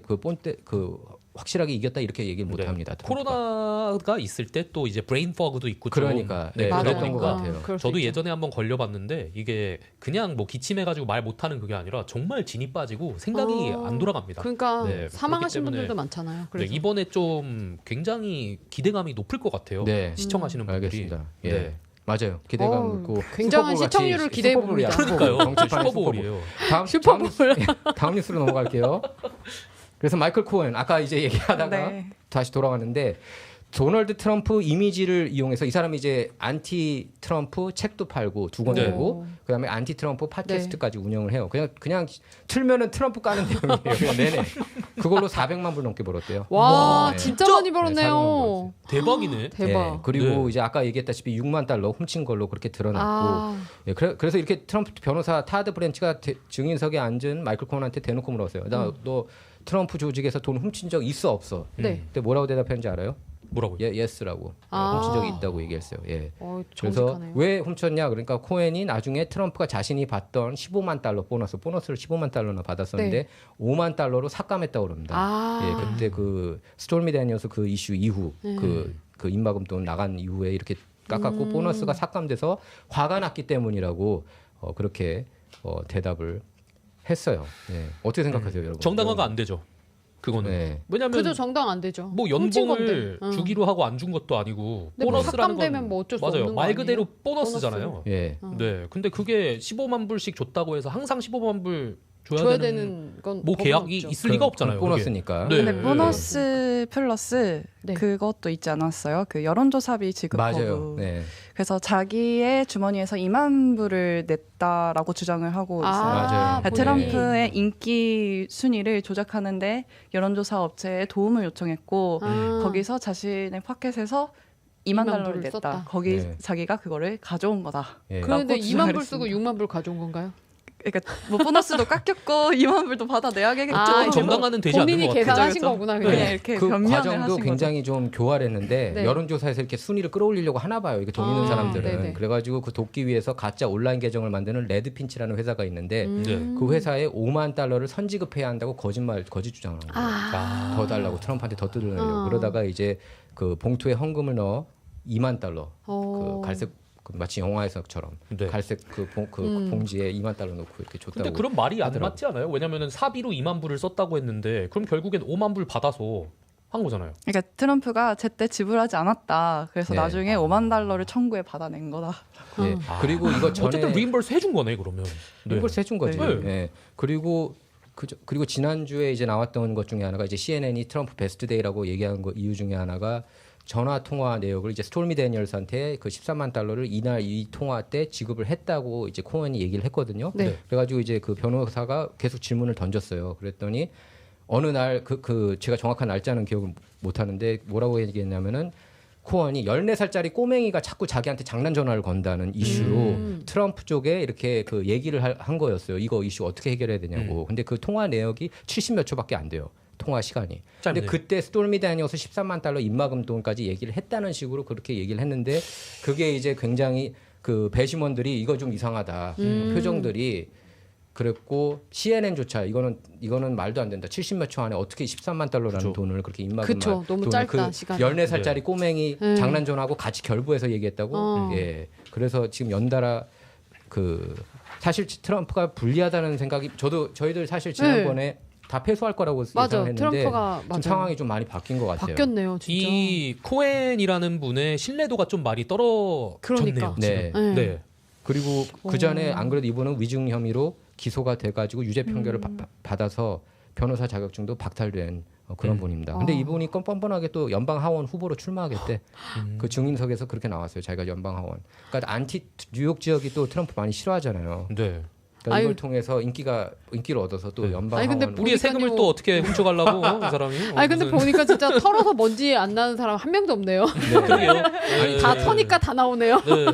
확실하게 이겼다 이렇게 얘기를 못 합니다. 트럼프가. 코로나가 있을 때 또 이제 브레인 퍼그도 있고 좀 그러니까 네, 맞아요. 그랬던 것 같아요. 그럴 수 저도 있죠. 예전에 한번 걸려봤는데 이게 그냥 뭐 기침해가지고 말 못하는 그게 아니라 정말 진이 빠지고 생각이 안 돌아갑니다. 그러니까 네, 사망하신 그렇기 때문에 분들도 많잖아요. 네, 그래서. 이번에 좀 굉장히 기대감이 높을 것 같아요. 네. 시청하시는 분들이. 알겠습니다. 예. 네. 맞아요. 기대감 있고 굉장한 시청률을 기대해 봅니다. 그러니까요. 정치판의 슈퍼볼이에요. 다음 뉴스로 넘어갈게요. 그래서 마이클 코엔 아까 이제 얘기하다가 네. 다시 돌아왔는데 도널드 트럼프 이미지를 이용해서 이 사람이 이제 안티 트럼프 책도 팔고 2권 네. 내고 그다음에 안티 트럼프 팟캐스트까지 운영을 해요. 그냥 틀면은 트럼프 까는 내용이에요. 그냥 내내. 그걸로 400만 불 넘게 벌었대요. 와, 네. 진짜 진짜? 많이 벌었네요. 대박이네. 대박. 예, 그리고 네. 이제 아까 얘기했다시피 6만 달러 훔친 걸로 그렇게 드러났고 아, 예, 그래서 이렇게 트럼프 변호사 타드 브랜치가 증인석에 앉은 마이클 코언한테 대놓고 물었어요. 너 트럼프 조직에서 돈 훔친 적 있어 없어? 네. 근데 뭐라고 대답했는지 알아요? 뭐라고요? 예스라고 아. 훔친 적이 있다고 얘기했어요. 예. 그래서 정직하네요. 왜 훔쳤냐? 그러니까 코엔이 나중에 트럼프가 자신이 받던 15만 달러 보너스를 15만 달러나 받았었는데 네. 5만 달러로 삭감했다고 그럽니다. 아. 예, 그때 그 스토미 데니얼스 그 이슈 이후 네. 그 입막음 돈 나간 이후에 이렇게 깎았고 보너스가 삭감돼서 화가 났기 때문이라고 그렇게 대답을 했어요. 예. 어떻게 생각하세요, 여러분? 정당화가 안 되죠. 그거는. 네. 왜냐면 그죠, 정당 안 되죠. 뭐 훔친 연봉을 건데. 주기로 하고 안 준 것도 아니고 근데 뭐 보너스라는 삭감되면 건 뭐 어쩔 수 맞아요. 없는 거 말 그대로 아니에요? 보너스잖아요. 예. 네. 근데 그게 15만 불씩 줬다고 해서 항상 15만 불 줘야, 줘야 되는 되는 건 뭐 법은 계약이 없죠. 있을 리가 없잖아요. 그게. 보너스니까. 네. 근데 보너스 플러스 네. 그것도 있지 않았어요? 그 여론조사비 지급 맞아요. 거부. 네. 그래서 자기의 주머니에서 2만 불을 냈다라고 주장을 하고 있어요. 맞아요. 그러니까 본인이. 트럼프의 인기 순위를 조작하는데 여론조사 업체에 도움을 요청했고 아. 거기서 자신의 파켓에서 2만 2만 달러를 불을 냈다. 썼다. 거기 네. 자기가 그거를 가져온 거다. 예. 그런데 라고 2만 불 쓰고 주장을 6만 불 가져온 건가요? 그러니까 뭐 보너스도 깎였고 2만 불도 받아내야겠죠. 아, 이거 정당화는 되지 않는 본인이 것 같아요. 계산하신 그죠, 그죠. 거구나. 그냥 그냥. 이렇게 그 변명을 과정도 하신 거죠. 굉장히 좀 교활했는데 네. 여론조사에서 이렇게 순위를 끌어올리려고 하나 봐요. 이게 돈 있는 아, 사람들은. 네네. 그래가지고 그 돕기 위해서 가짜 온라인 계정을 만드는 레드핀치라는 회사가 있는데 네. 그 회사에 5만 달러를 선지급해야 한다고 거짓 주장을 한 거예요. 아. 더 달라고 트럼프한테 더 뜯으려고. 그러다가 이제 그 봉투에 헌금을 넣어 2만 달러 그 갈색 그 마치 영화에서처럼 네. 갈색 그 봉지에 2만 달러 넣고 이렇게 줬다고. 근데 그런 말이 안 하더라고요. 맞지 않아요? 왜냐면은 사비로 2만 불을 썼다고 했는데 그럼 결국엔 5만 불 받아서 한 거잖아요. 그러니까 트럼프가 제때 지불하지 않았다. 그래서 네. 나중에 5만 달러를 청구해 받아낸 거다. 예. 그리고 이거 전에 어쨌든 리임버스 해준 거네 그러면. 네. 이걸 해준 거지. 네. 예. 그리고 지난주에 이제 나왔던 것 중에 하나가 이제 CNN이 트럼프 베스트 데이라고 얘기한 거 이유 중에 하나가 전화 통화 내역을 이제 스토미 데니얼스한테 그 13만 달러를 이날 이 통화 때 지급을 했다고 이제 코언이 얘기를 했거든요. 네. 그래가지고 이제 그 변호사가 계속 질문을 던졌어요. 그랬더니 어느 날 제가 정확한 날짜는 기억을 못 하는데 뭐라고 얘기했냐면은 코언이 14살짜리 꼬맹이가 자꾸 자기한테 장난 전화를 건다는 이슈로 트럼프 쪽에 이렇게 그 얘기를 한 거였어요. 이거 이슈 어떻게 해결해야 되냐고. 근데 그 통화 내역이 70몇 초밖에 안 돼요. 통화 시간이. 근데 짧네요. 그때 스토미 다니어서 13만 달러 입막음 돈까지 얘기를 했다는 식으로 그렇게 얘기를 했는데 그게 이제 굉장히 그 배심원들이 이거 좀 이상하다. 표정들이 그랬고 CNN조차 이거는 말도 안 된다. 70몇 초 안에 어떻게 13만 달러라는 그쵸. 돈을 그렇게 입막음 그쵸. 너무 짧다, 시간이. 14살짜리 꼬맹이 네. 장난 전화하고 같이 결부해서 얘기했다고. 예. 그래서 지금 연달아 사실 트럼프가 불리하다는 생각이 저희들 사실 지난번에 다 패소할 거라고 맞아. 예상했는데 트럼프가 지금 맞아요. 상황이 좀 많이 바뀐 것 같아요. 바뀌었네요, 진짜. 이 코엔이라는 분의 신뢰도가 좀 많이 떨어졌네요. 그러니까. 네. 지금. 네. 네. 그리고 그 전에 안 그래도 이분은 위증 혐의로 기소가 돼가지고 유죄 판결을 받아서 변호사 자격증도 박탈된 그런 분입니다. 근데 이분이 뻔뻔하게 또 연방 하원 후보로 출마하겠대. 그 증인석에서 그렇게 나왔어요. 자기가 연방 하원. 그러니까 뉴욕 지역이 또 트럼프 많이 싫어하잖아요. 네. 그러니까 아유. 이걸 통해서 인기를 얻어서 또 네. 연방 아니, 근데 하원 보니까요. 우리의 세금을 또 어떻게 훔쳐가려고 이 사람이? 아니 근데 무슨- 보니까 진짜 털어서 먼지 안 나는 사람 한 명도 없네요. 그러게요. 다 네. 터니까 다 나오네요. 네.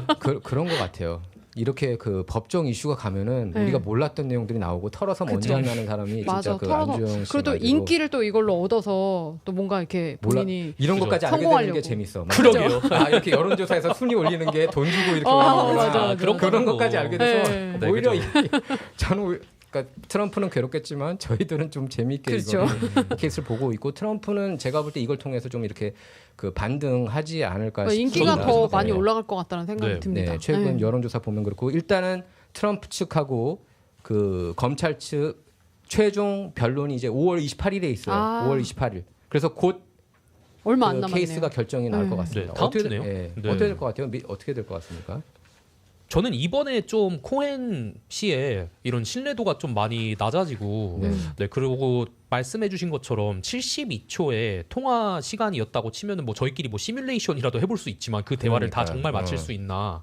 그런 것 같아요. 이렇게 그 법정 이슈가 가면은 네. 우리가 몰랐던 내용들이 나오고 털어서 먼지 안 나는 사람이 맞아. 진짜 그 털어서. 안주영 씨 그리고 또 말대로 인기를 또 이걸로 얻어서 또 뭔가 이렇게 본인이 이런 그죠. 것까지 알게 되는 성공하려고. 게 재밌어. 막 그러게요. 이렇게 여론조사에서 순위 올리는 게 돈 주고 이렇게 어, 올리는 맞아, 거야. 맞아. 그런 그런 거고. 것까지 알게 돼서 네. 네, 오히려 그죠. 저는 그러니까 트럼프는 괴롭겠지만 저희들은 좀 재미있게 그렇죠. 이거 케이스를 보고 있고 트럼프는 제가 볼 때 이걸 통해서 좀 이렇게 그 반등하지 않을까 싶습니다. 인기가 더 많이 네. 올라갈 것 같다는 생각이 네. 듭니다. 네, 최근 네. 여론조사 보면 그렇고 일단은 트럼프 측하고 그 검찰 측 최종 변론이 이제 5월 28일에 있어요. 아. 5월 28일. 그래서 곧 얼마 안 그 남았네요. 케이스가 결정이 나올 것 같습니다. 네, 다음 어떻게 주네요. 네. 네. 어떻게 될 것 같아요? 어떻게 될 것 같습니까? 저는 이번에 좀 코엔 씨의 이런 신뢰도가 좀 많이 낮아지고 네. 네 그리고 말씀해주신 것처럼 72초의 통화 시간이었다고 치면은 뭐 저희끼리 뭐 시뮬레이션이라도 해볼 수 있지만 그 대화를 다 정말 맞힐 수 있나?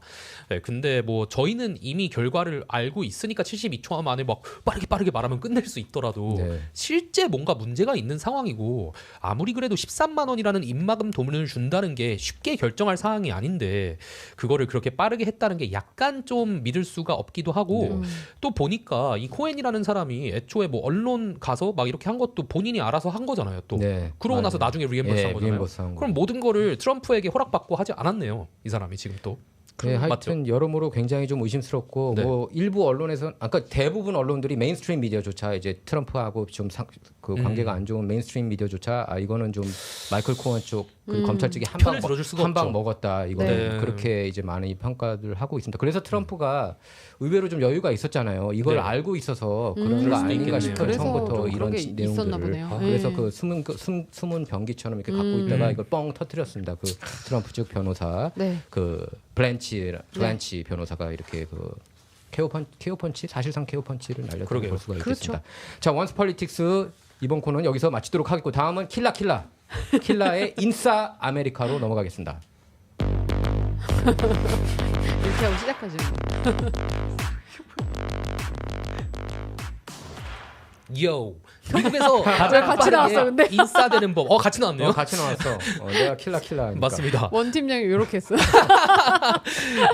네, 근데 뭐 저희는 이미 결과를 알고 있으니까 72초 만에 막 빠르게 말하면 끝낼 수 있더라도 네. 실제 뭔가 문제가 있는 상황이고 아무리 그래도 13만 원이라는 입막음 돈을 준다는 게 쉽게 결정할 사항이 아닌데 그거를 그렇게 빠르게 했다는 게 약간 좀 믿을 수가 없기도 하고 또 보니까 이 코엔이라는 사람이 애초에 뭐 언론 가서 막 이렇게 한 것도 본인이 알아서 한 거잖아요. 또 네, 그러고 나서 맞아요. 나중에 리엠버스 예, 한 거잖아요. 리엠버스 한 거. 그럼 모든 거를 트럼프에게 허락받고 하지 않았네요. 이 사람이 지금 또. 네, 맞죠? 하여튼 여러모로 굉장히 좀 의심스럽고 네. 뭐 일부 언론에서 아까 대부분 언론들이 메인스트림 미디어조차 이제 트럼프하고 좀 그 관계가 안 좋은 메인스트림 미디어조차 이거는 좀 마이클 코언 쪽 그리고 검찰 측이 편을 들어줄 수가 한 방 없죠. 먹었다 이거는 네. 그렇게 이제 많은 평가들 하고 있습니다. 그래서 트럼프가 의외로 좀 여유가 있었잖아요. 이걸 네. 알고 있어서 그런 그럴 거 수도 아닌가 있겠네요. 싶어요. 그래서 처음부터 좀 이런 그런 게 있었나 내용들을 보네요. 그래서 네. 그 숨은 병기처럼 이렇게 갖고 있다가 이걸 뻥 터뜨렸습니다. 그 트럼프 측 변호사 네. 그 블랜치 변호사가 이렇게 그 케어 펀치 사실상 케어 펀치를 날렸다고 그러게요. 볼 수가 그렇죠. 있겠습니다. 자, 원스 폴리틱스 이번 코너는 여기서 마치도록 하겠고 다음은 킬라의 인싸 아메리카로 넘어가겠습니다. 이렇게 하고 시작하죠. 요 미국에서 가장 같이 나왔어, 빠르게 근데? 인싸되는 법. 같이 나왔네요. 같이 나왔어. 내가 킬라니까. 맞습니다. 원 팀장이 이렇게 했어요.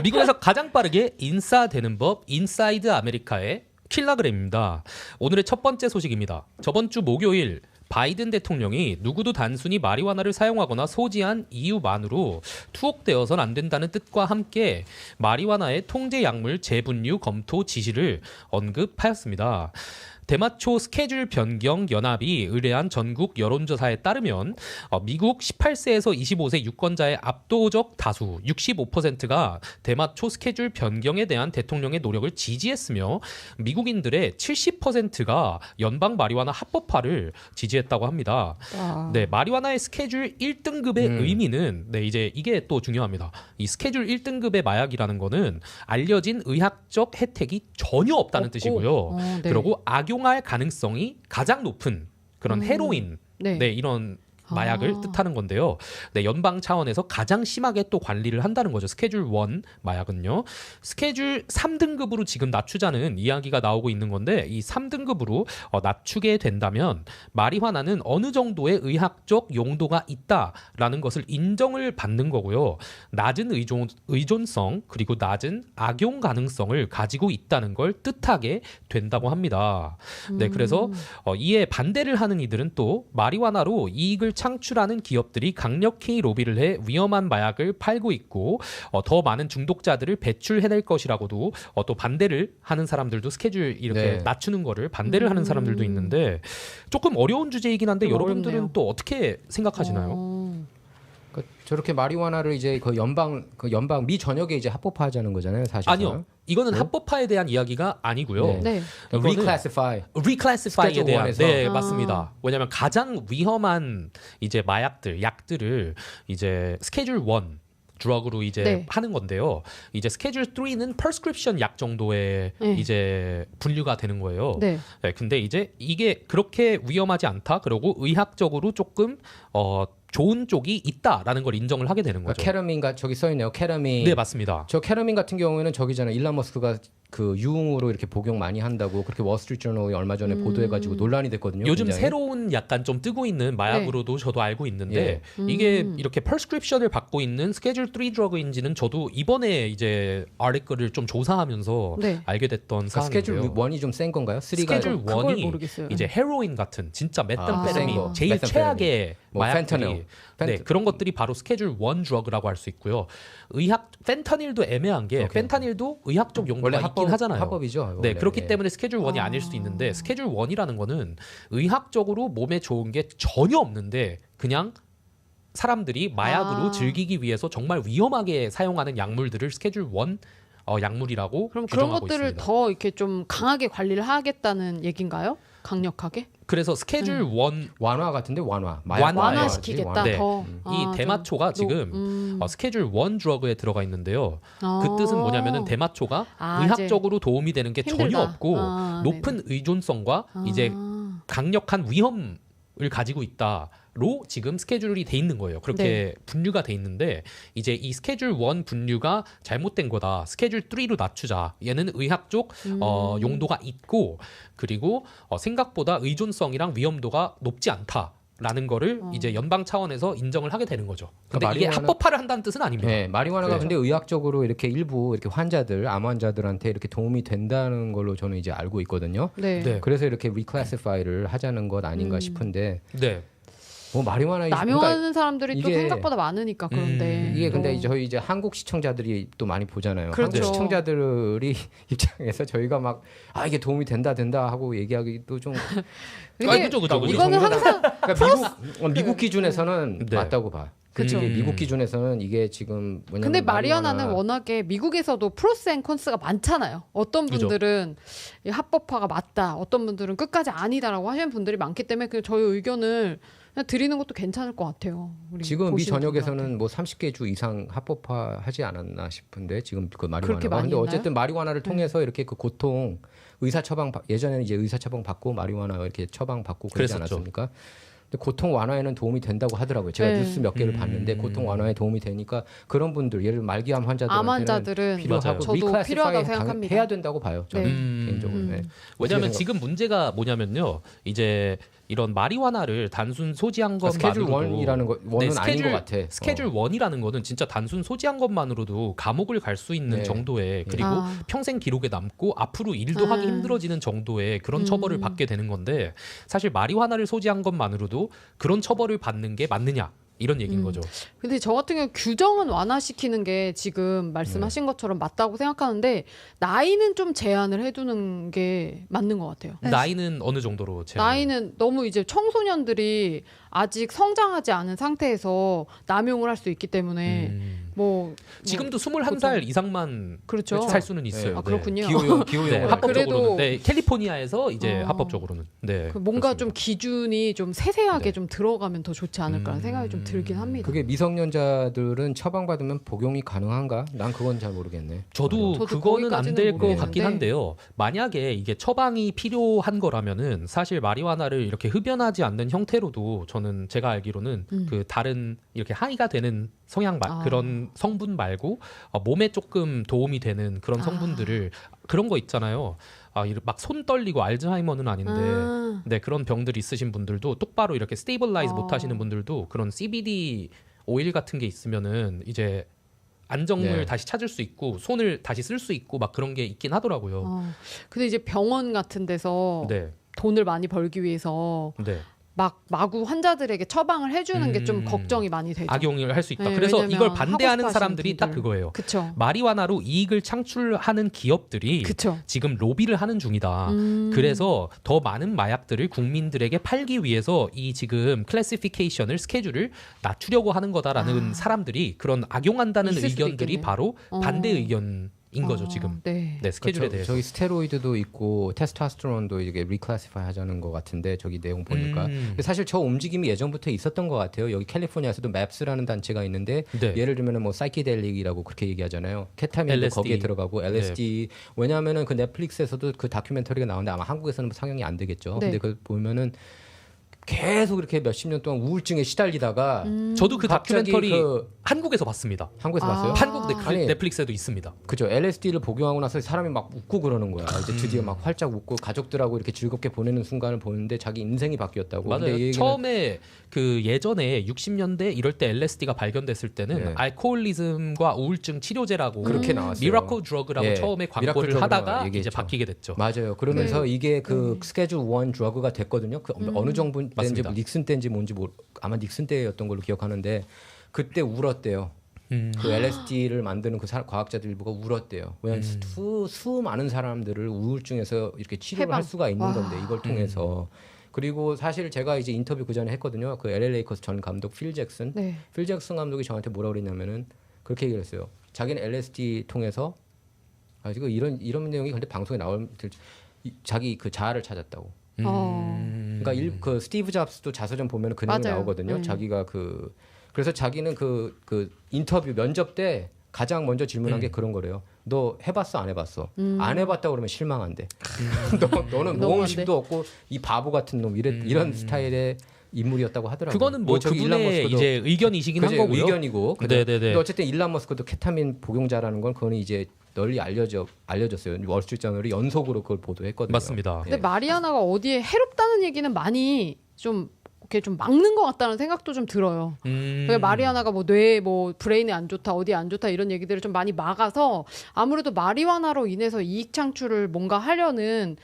미국에서 가장 빠르게 인싸되는 법 인사이드 아메리카의 킬라그램입니다. 오늘의 첫 번째 소식입니다. 저번 주 목요일 바이든 대통령이 누구도 단순히 마리화나를 사용하거나 소지한 이유만으로 투옥되어서는 안 된다는 뜻과 함께 마리화나의 통제 약물 재분류 검토 지시를 언급하였습니다. 대마초 스케줄 변경 연합이 의뢰한 전국 여론조사에 따르면 미국 18세에서 25세 유권자의 압도적 다수 65%가 대마초 스케줄 변경에 대한 대통령의 노력을 지지했으며 미국인들의 70%가 연방 마리화나 합법화를 지지했다고 합니다. 네, 마리화나의 스케줄 1등급의 의미는 네, 이제 이게 또 중요합니다. 이 스케줄 1등급의 마약이라는 거는 알려진 의학적 혜택이 전혀 없다는 뜻이고요. 네. 그리고 악용할 가능성이 가장 높은 그런 헤로인, 네. 네, 이런 마약을 뜻하는 건데요. 네, 연방 차원에서 가장 심하게 또 관리를 한다는 거죠. 스케줄 1 마약은요. 스케줄 3등급으로 지금 낮추자는 이야기가 나오고 있는 건데 이 3등급으로 낮추게 된다면 마리화나는 어느 정도의 의학적 용도가 있다라는 것을 인정을 받는 거고요. 낮은 의존성 그리고 낮은 악용 가능성을 가지고 있다는 걸 뜻하게 된다고 합니다. 네, 그래서 이에 반대를 하는 이들은 또 마리화나로 이익을 창출하는 기업들이 강력히 로비를 해 위험한 마약을 팔고 있고 더 많은 중독자들을 배출해낼 것이라고도 또 반대를 하는 사람들도 스케줄 이렇게 네. 낮추는 거를 반대를 하는 사람들도 있는데 조금 어려운 주제이긴 한데 좀 여러분들은 어렵네요. 또 어떻게 생각하시나요? 저렇게 마리화나를 이제 그 연방 미 전역에 이제 합법화하자는 거잖아요, 사실. 아니요. 이거는 네? 합법화에 대한 이야기가 아니고요. 네. 네. 이거는 reclassify. 리클래시파이에 스케줄 대한 원에서. 네 아. 맞습니다. 왜냐하면 가장 위험한 이제 약들을 이제 스케줄 1 드럭으로 이제 네. 하는 건데요. 이제 스케줄 3는 prescription 약 정도의 네. 이제 분류가 되는 거예요. 네. 네, 근데 이제 이게 그렇게 위험하지 않다. 그리고 의학적으로 조금 좋은 쪽이 있다라는 걸 인정을 하게 되는 거죠. 캐러민가 저기 써 있네요. 캐러민. 네, 맞습니다. 저 캐러민 같은 경우에는 저기잖아요. 일론 머스크가 그 유흥으로 이렇게 복용 많이 한다고 그렇게 월스트리트저널이 얼마 전에 보도해가지고 논란이 됐거든요. 요즘 굉장히. 새로운 약간 좀 뜨고 있는 마약으로도 저도 알고 있는데 이게 이렇게 prescription을 받고 있는 스케줄 3 드러그인지는 저도 이번에 이제 아티클을 좀 조사하면서 네. 알게 됐던 그러니까 스케줄 사안인데요. 1이 좀 센 건가요? 3가 스케줄 그걸 1이 모르겠어요. 이제 헤로인 같은 진짜 센 메탄페타민 거. 제일 메탄페타민. 최악의 뭐 마약들이 펜타닐. 네, 그런 것들이 바로 스케줄 1 드러그라고 할 수 있고요. 펜타닐도 애매한 게 오케이. 펜타닐도 의학적 원래 용도가 있긴 하잖아요. 합법이죠. 네, 원래. 그렇기 예. 때문에 스케줄 1이 아닐 수도 있는데 스케줄 1이라는 거는 의학적으로 몸에 좋은 게 전혀 없는데 그냥 사람들이 마약으로 즐기기 위해서 정말 위험하게 사용하는 약물들을 스케줄 1 약물이라고 그럼 그런 규정하고 것들을 있습니다. 더 이렇게 좀 강하게 관리를 하겠다는 얘기인가요? 강력하게? 그래서 스케줄 1 완화 같은데 완화. 완화시키겠다. 네. 더. 이 대마초가 지금 스케줄 1 드러그에 들어가 있는데요. 그 뜻은 뭐냐면은 대마초가 아, 의학적으로 도움이 되는 게 힘들다. 전혀 없고 아, 높은 의존성과 이제 강력한 위험을 가지고 있다로 지금 스케줄이 돼 있는 거예요. 그렇게 네. 분류가 돼 있는데 이제 이 스케줄 1 분류가 잘못된 거다. 스케줄 3로 낮추자. 얘는 의학적 용도가 있고 그리고 생각보다 의존성이랑 위험도가 높지 않다. 라는 거를 이제 연방 차원에서 인정을 하게 되는 거죠. 근데 그러니까 이게 마리화나- 합법화를 한다는 뜻은 아닙니다. 네, 마리화나가 그렇죠. 근데 의학적으로 이렇게 일부 이렇게 환자들, 암 환자들한테 이렇게 도움이 된다는 걸로 저는 이제 알고 있거든요. 네. 네. 그래서 이렇게 리클래시파이를 하자는 것 아닌가 싶은데 네. 뭐 마리화나 남용하는 사람들이 또 이게- 생각보다 많으니까 그런데 이게 근데 또- 저희 이제 한국 시청자들이 또 많이 보잖아요. 그렇죠. 한국 시청자들이 입장에서 저희가 막 이게 도움이 된다 하고 얘기하기도 좀 근데 그죠, 그죠, 그죠. 이거는 항상 그러니까 미국 기준에서는 네. 맞다고 봐. 그쵸. 이게 미국 기준에서는 이게 지금 뭐냐면 근데 마리화나는 워낙에 미국에서도 프로스 앤 콘스가 많잖아요. 어떤 그죠. 분들은 이 합법화가 맞다, 어떤 분들은 끝까지 아니다라고 하시는 분들이 많기 때문에 그냥 저희 의견을 그냥 드리는 것도 괜찮을 것 같아요. 우리 지금 미 보시는 전역에서는 분들한테. 뭐 30개 주 이상 합법화하지 않았나 싶은데 지금 그 그렇게 마리화나가 많이 근데 있나요? 어쨌든 마리화나를 통해서 이렇게 그 고통 의사 처방 예전에는 이제 의사 처방 받고 마리화나 이렇게 처방 받고 그러지 그랬었죠. 않았습니까? 근데 고통 완화에는 도움이 된다고 하더라고요. 제가 네. 뉴스 몇 개를 봤는데 고통 완화에 도움이 되니까 그런 분들 예를 들어 말기암 암 환자들한테는 환자들은 필요하고 맞아요. 저도 리클래시파이 필요하다고 생각합니다. 해야 된다고 봐요. 저는 네. 개인적으로. 네. 왜냐하면 어떻게 지금 문제가 뭐냐면요. 이제 이런 마리화나를 단순 소지한 스케줄 것만으로도 1이라는 거 원은 아닌 스케줄, 것 같아. 스케줄 1이라는 거는 진짜 단순 소지한 것만으로도 감옥을 갈 수 있는 네. 정도의 그리고 아. 평생 기록에 남고 앞으로 일도 하기 힘들어지는 정도의 그런 처벌을 받게 되는 건데 사실 마리화나를 소지한 것만으로도 그런 처벌을 받는 게 맞느냐 이런 얘기인 거죠. 근데 저 같은 경우 규정은 완화시키는 게 지금 말씀하신 것처럼 맞다고 생각하는데 나이는 좀 제한을 해두는 게 맞는 것 같아요. 나이는 어느 정도로 제한? 나이는 너무 이제 청소년들이 아직 성장하지 않은 상태에서 남용을 할 수 있기 때문에 뭐 지금도 21살 이상만 그렇죠. 살 수는 있어요. 아, 그렇군요. 기호용 네, 아, 합법적으로는 그래도- 네, 캘리포니아에서 이제 어. 합법적으로는 네, 그 뭔가 그렇습니다. 좀 기준이 좀 세세하게 네. 좀 들어가면 더 좋지 않을까라는 생각이 좀 들긴 합니다. 그게 미성년자들은 처방받으면 복용이 가능한가? 난 그건 잘 모르겠네. 저도 저도 그거는 안 될 것 거기까지는 같긴 모르겠는데. 한데요. 만약에 이게 처방이 필요한 거라면은 사실 마리화나를 이렇게 흡연하지 않는 형태로도 저는 제가 알기로는 그 다른 이렇게 하이가 되는 성향 아. 그런 성분 말고 몸에 조금 도움이 되는 그런 성분들을 그런 거 있잖아요. 막 손 떨리고 알츠하이머는 아닌데 아. 네, 그런 병들 있으신 분들도 똑바로 이렇게 스테이블라이즈 어. 못 하시는 분들도 그런 CBD 오일 같은 게 있으면은 이제 안정을 네. 다시 찾을 수 있고 손을 다시 쓸 수 있고 막 그런 게 있긴 하더라고요. 근데 이제 병원 같은 데서 네. 돈을 많이 벌기 위해서 네. 막 마구 환자들에게 처방을 해주는 게 좀 걱정이 많이 되죠. 악용을 할 수 있다. 네, 그래서 왜냐면 이걸 하고 반대하는 싶어 사람들이 하시는 딱 분들. 그거예요. 그쵸. 마리화나로 이익을 창출하는 기업들이 그쵸. 지금 로비를 하는 중이다. 그래서 더 많은 마약들을 국민들에게 팔기 위해서 이 지금 클래시피케이션을 스케줄을 낮추려고 하는 거다라는 사람들이 그런 악용한다는 있을 수도 의견들이 있겠네요. 바로 반대 의견인 거죠 지금. 네. 네, 스케줄에 그렇죠. 대해서. 저기 스테로이드도 있고 테스토스테론도 이게 리클래시파이 하자는 것 같은데 저기 내용 보니까 근데 사실 저 움직임이 예전부터 있었던 것 같아요. 여기 캘리포니아에서도 맵스라는 단체가 있는데 네. 예를 들면은 뭐 사이키델릭이라고 그렇게 얘기하잖아요. 케타민도 LSD. 거기에 들어가고 LSD 왜냐하면은 그 넷플릭스에서도 그 다큐멘터리가 나오는데 아마 한국에서는 상영이 안 되겠죠. 네. 근데 그 보면은 계속 이렇게 몇십 년 동안 우울증에 시달리다가 저도 그 갑자기 다큐멘터리 그 한국에서 봤습니다. 한국에서 봤어요? 한국 아니, 넷플릭스에도 있습니다. 그죠. LSD를 복용하고 나서 사람이 막 웃고 그러는 거야. 이제 드디어 막 활짝 웃고 가족들하고 이렇게 즐겁게 보내는 순간을 보는데 자기 인생이 바뀌었다고. 맞아요. 근데 이 얘기는 처음에 그 예전에 60년대 이럴 때 LSD가 발견됐을 때는 네. 알코올리즘과 우울증 치료제라고 그렇게 나왔어요. 미라클 드러그라고 예, 처음에 미라클 광고를 드러그라고 하다가 얘기했죠. 이제 바뀌게 됐죠. 맞아요. 그러면서 이게 그 스케줄 1 드러그가 됐거든요. 그 어느 정부 때인지 맞습니다. 닉슨 때인지 뭔지 아마 닉슨 때였던 걸로 기억하는데 그때 울었대요. 그 LSD를 만드는 그 과학자들 일부가 울었대요. 왜냐하면 수많은 사람들을 우울증에서 이렇게 치료를 할 수가 있는 건데 이걸 통해서. 그리고 사실 제가 이제 인터뷰 그 전에 했거든요. 그 LA 레이커스 전 감독 필 잭슨. 네. 필 잭슨 감독이 저한테 뭐라고 그랬냐면은 그렇게 얘기를 했어요. 자기는 LSD 통해서 지금 이런 내용이 근데 방송에 나올 자기 그 자아를 찾았다고. 그러니까 그 스티브 잡스도 자서전 보면 그 내용이 맞아요. 나오거든요. 자기가 그래서 자기는 그 인터뷰 면접 때 가장 먼저 질문한 게 그런 거래요. 너 해봤어 안 해봤어? 안 해봤다 그러면 실망한대. 너는 모험심도 없고 이 바보 같은 놈 이런 스타일의 인물이었다고 하더라고요. 그건 뭐 저기 그분의 이제 의견이시긴 한 그제 거고요. 의견이고. 네네네. 근데 어쨌든 일론 머스크도 케타민 복용자라는 건 그거는 이제 널리 알려졌어요. 월스트리트저널이 연속으로 그걸 보도했거든요. 맞습니다. 근데 마리아나가 어디에 해롭다는 얘기는 많이 좀 이렇게 좀 막는 것 같다는 생각도 좀 들어요. 그러니까 마리아나가 뭐 뇌, 뭐 브레인에 안 좋다, 어디 안 좋다 이런 얘기들을 좀 많이 막아서 아무래도 마리화나로 인해서 이익 창출을 뭔가 하려는